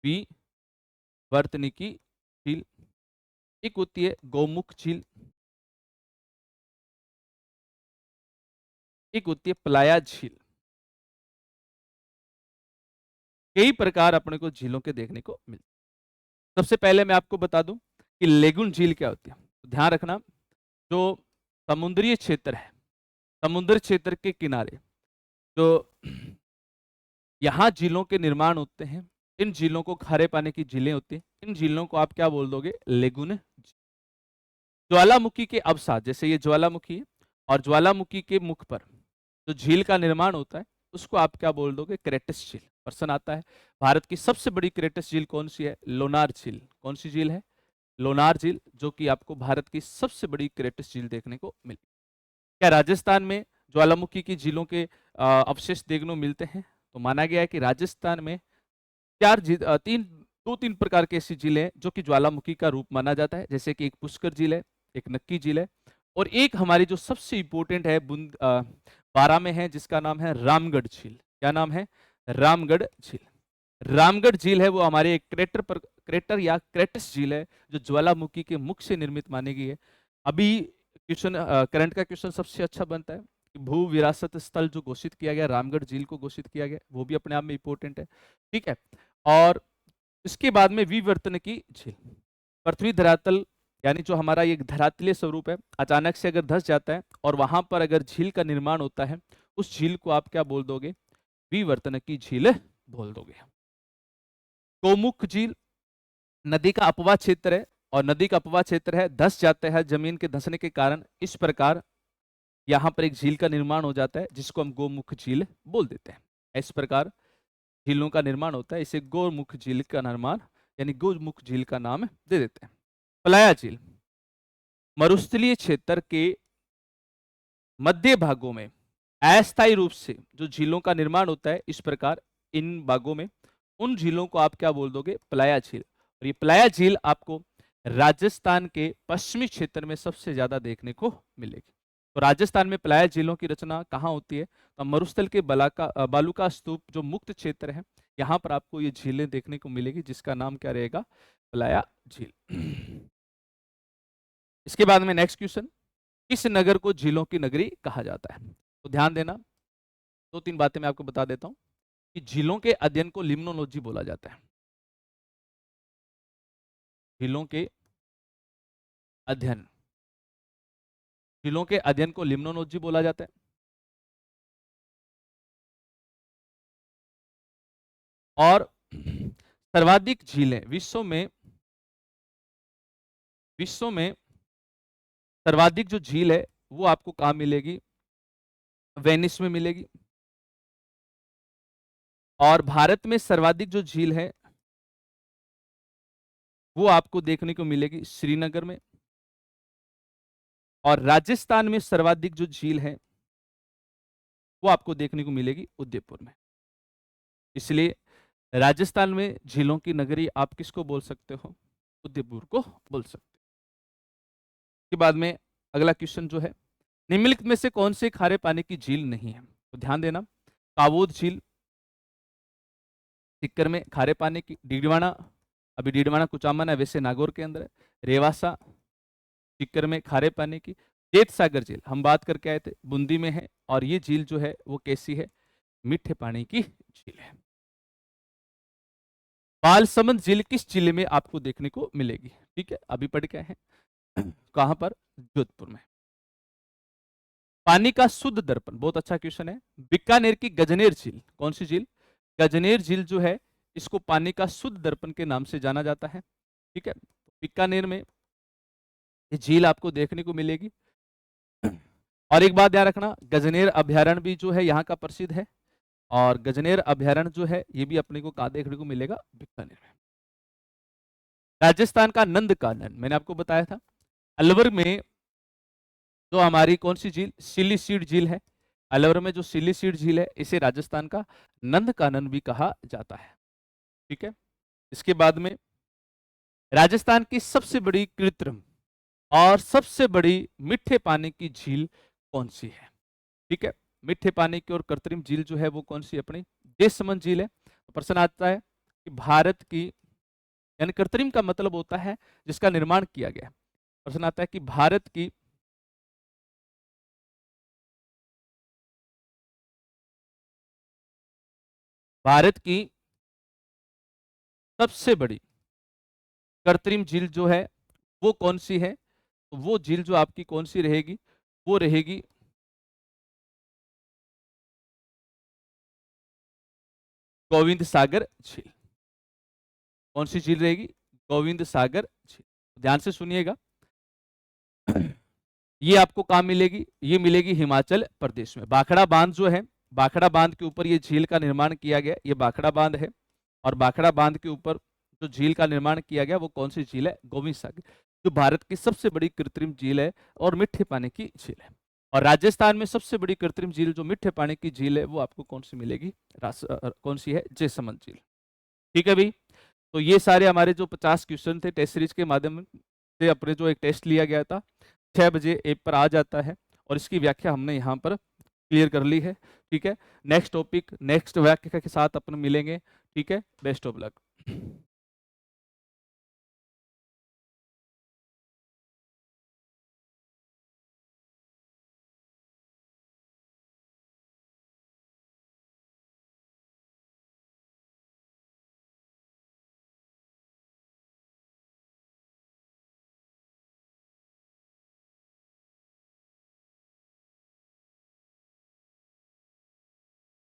विवर्तनिकी झील। एक होती है गौमुख झील। एक होती है पलाया झील। कई प्रकार अपने को झीलों के देखने को मिलते। सबसे पहले मैं आपको बता दूं कि लेगुन झील क्या होती है। तो ध्यान रखना, जो समुद्रीय क्षेत्र है, समुद्र क्षेत्र के किनारे जो यहाँ झीलों के निर्माण होते हैं, इन झीलों को खारे पानी की झीलें होती हैं। इन झीलों को आप क्या बोल दोगे? लेगुन। ज्वालामुखी के अवसाद, जैसे ये ज्वालामुखी है और ज्वालामुखी के मुख पर जो झील का निर्माण होता है, उसको आप क्या बोल दोगे? क्रेटस झील। प्रश्न आता है, भारत की सबसे बड़ी क्रेटस झील कौन सी है? लोनार झील। कौन सी झील है? लोनार झील, जो कि आपको भारत की सबसे बड़ी क्रेटस झील देखने को मिली। क्या राजस्थान में ज्वालामुखी की झीलों के अवशेष देखने को मिलते हैं? तो माना गया है कि राजस्थान में दो तीन प्रकार की ऐसी झीलें हैं जो कि ज्वालामुखी का रूप माना जाता है। जैसे कि एक पुष्कर झील है, एक नक्की झील है, और एक हमारी जो सबसे इंपॉर्टेंट है बारा में है, जिसका नाम है रामगढ़ झील। क्या नाम है? रामगढ़ झील। रामगढ़ झील है वो हमारे एक क्रेटर या क्रेटस झील है, जो ज्वालामुखी के मुख से निर्मित मानी गई है। अभी क्वेश्चन, करंट का क्वेश्चन सबसे अच्छा बनता है कि भू विरासत स्थल जो घोषित किया गया, रामगढ़ झील को घोषित किया गया, वो भी अपने आप में इंपॉर्टेंट है। ठीक है, और इसके बाद में विवर्तन की झील। पृथ्वी धरातल, यानी जो हमारा ये धरातलीय स्वरूप है, अचानक से अगर धस जाता है और वहां पर अगर झील का निर्माण होता है, उस झील को आप क्या बोल दोगे? विवर्तन की झील बोल दोगे। गौमुख झील नदी का अपवाह क्षेत्र है, और नदी का अपवाह क्षेत्र है, धस जाता है जमीन के धंसने के कारण। इस प्रकार यहां पर एक झील का निर्माण हो जाता है, जिसको हम गौमुख झील बोल देते हैं। इस प्रकार झीलों का निर्माण होता है, इसे गौमुख झील का निर्माण यानी गौमुख झील का नाम दे देते हैं। पलाया झील मरुस्थलीय क्षेत्र के मध्य भागों में अस्थायी रूप से जो झीलों का निर्माण होता है, इस प्रकार इन भागों में उन झीलों को आप क्या बोल दोगे? पलाया झील। और ये पलाया झील आपको राजस्थान के पश्चिमी क्षेत्र में सबसे ज्यादा देखने को मिलेगी। तो राजस्थान में पलाया झीलों की रचना कहाँ होती है? तो मरुस्थल के बालूका स्तूप जो मुक्त क्षेत्र है, यहाँ पर आपको ये झीलें देखने को मिलेगी, जिसका नाम क्या रहेगा? पलाया झील। इसके बाद में नेक्स्ट क्वेश्चन, किस नगर को झीलों की नगरी कहा जाता है? तो ध्यान देना, दो तीन बातें मैं आपको बता देता हूं कि झीलों के अध्ययन को लिम्नोलॉजी बोला जाता है। झीलों के अध्ययन झीलों के अध्ययन को लिम्नोलॉजी बोला जाता है। और सर्वाधिक झीलें विश्व में सर्वाधिक जो झील है वो आपको कहां मिलेगी? वेनिस में मिलेगी। और भारत में सर्वाधिक जो झील है वो आपको देखने को मिलेगी श्रीनगर में। और राजस्थान में सर्वाधिक जो झील है वो आपको देखने को मिलेगी उदयपुर में। इसलिए राजस्थान में झीलों की नगरी आप किसको बोल सकते हो? उदयपुर को बोल सकते हो। के बाद में अगला क्वेश्चन जो है, निम्नलिखित में से कौन से खारे पानी की झील नहीं है? तो ध्यान देना, कावोद झील सिक्कर में खारे पानी की, डीडवाना, अभी डीडवाना कुचामन है, वैसे नागौर के अंदर है। रेवासा, सीकर में खारे पानी की। जेठ सागर झील हम बात करके आए थे, बूंदी में है, और ये झील जो है वो कैसी है, मीठे पानी की झील है। बालसमंद झील किस जिले में आपको देखने को मिलेगी? ठीक है, अभी पढ़ के आए हैं। कहां पर? जोधपुर में। पानी का शुद्ध दर्पण, बहुत अच्छा क्वेश्चन है। बीकानेर की गजनेर झील, कौन सी झील? गजनेर झील जो है इसको पानी का शुद्ध दर्पण के नाम से जाना जाता है। ठीक है, बीकानेर में ये झील आपको देखने को मिलेगी। और एक बात ध्यान रखना, गजनेर अभ्यारण्य भी जो है यहाँ का प्रसिद्ध है, और गजनेर अभ्यारण्य जो है ये भी अपने को कहाँ देखने को मिलेगा? बीकानेर में। राजस्थान का नंद कानन, मैंने आपको बताया था। अलवर में जो हमारी कौन सी झील? सिलीसीड झील है। अलवर में जो सिलीसीड झील है इसे राजस्थान का नंद कानन भी कहा जाता है। ठीक है, इसके बाद में राजस्थान की सबसे बड़ी कृत्रिम और सबसे बड़ी मीठे पानी की झील कौन सी है? ठीक है, मीठे पानी की और कृत्रिम झील जो है वो कौन सी? अपनी जेसमंद झील है। तो प्रश्न आता है कि भारत की, यानी कृत्रिम का मतलब होता है जिसका निर्माण किया गया। प्रश्न आता है कि भारत की सबसे बड़ी कृत्रिम झील जो है वो कौन सी है? तो वो झील जो आपकी कौन सी रहेगी? वो रहेगी गोविंद सागर झील। कौन सी झील रहेगी? गोविंद सागर झील। ध्यान से सुनिएगा। ये आपको कहां मिलेगी? ये मिलेगी हिमाचल प्रदेश में। भाखड़ा बांध जो है, भाखड़ा बांध के ऊपर ये झील का निर्माण किया गया, ये भाखड़ा बांध है। और भाखड़ा बांध के ऊपर जो झील का निर्माण किया गया वो कौन सी झील है? गोविंद सागर, जो भारत की सबसे बड़ी कृत्रिम झील है और मीठे पानी की झील है। और राजस्थान में सबसे बड़ी कृत्रिम झील जो मीठे पानी की झील है वो आपको कौन सी मिलेगी? कौन सी है? जयसमंद झील। ठीक है भाई, तो ये सारे हमारे जो 50 क्वेश्चन थे टेस्ट सीरीज के माध्यम से, अपने जो एक टेस्ट लिया गया था 6 बजे ऐप पर आ जाता है, और इसकी व्याख्या हमने यहाँ पर क्लियर कर ली है। ठीक है, नेक्स्ट टॉपिक नेक्स्ट व्याख्या के साथ अपन मिलेंगे। ठीक है, बेस्ट ऑफ लक।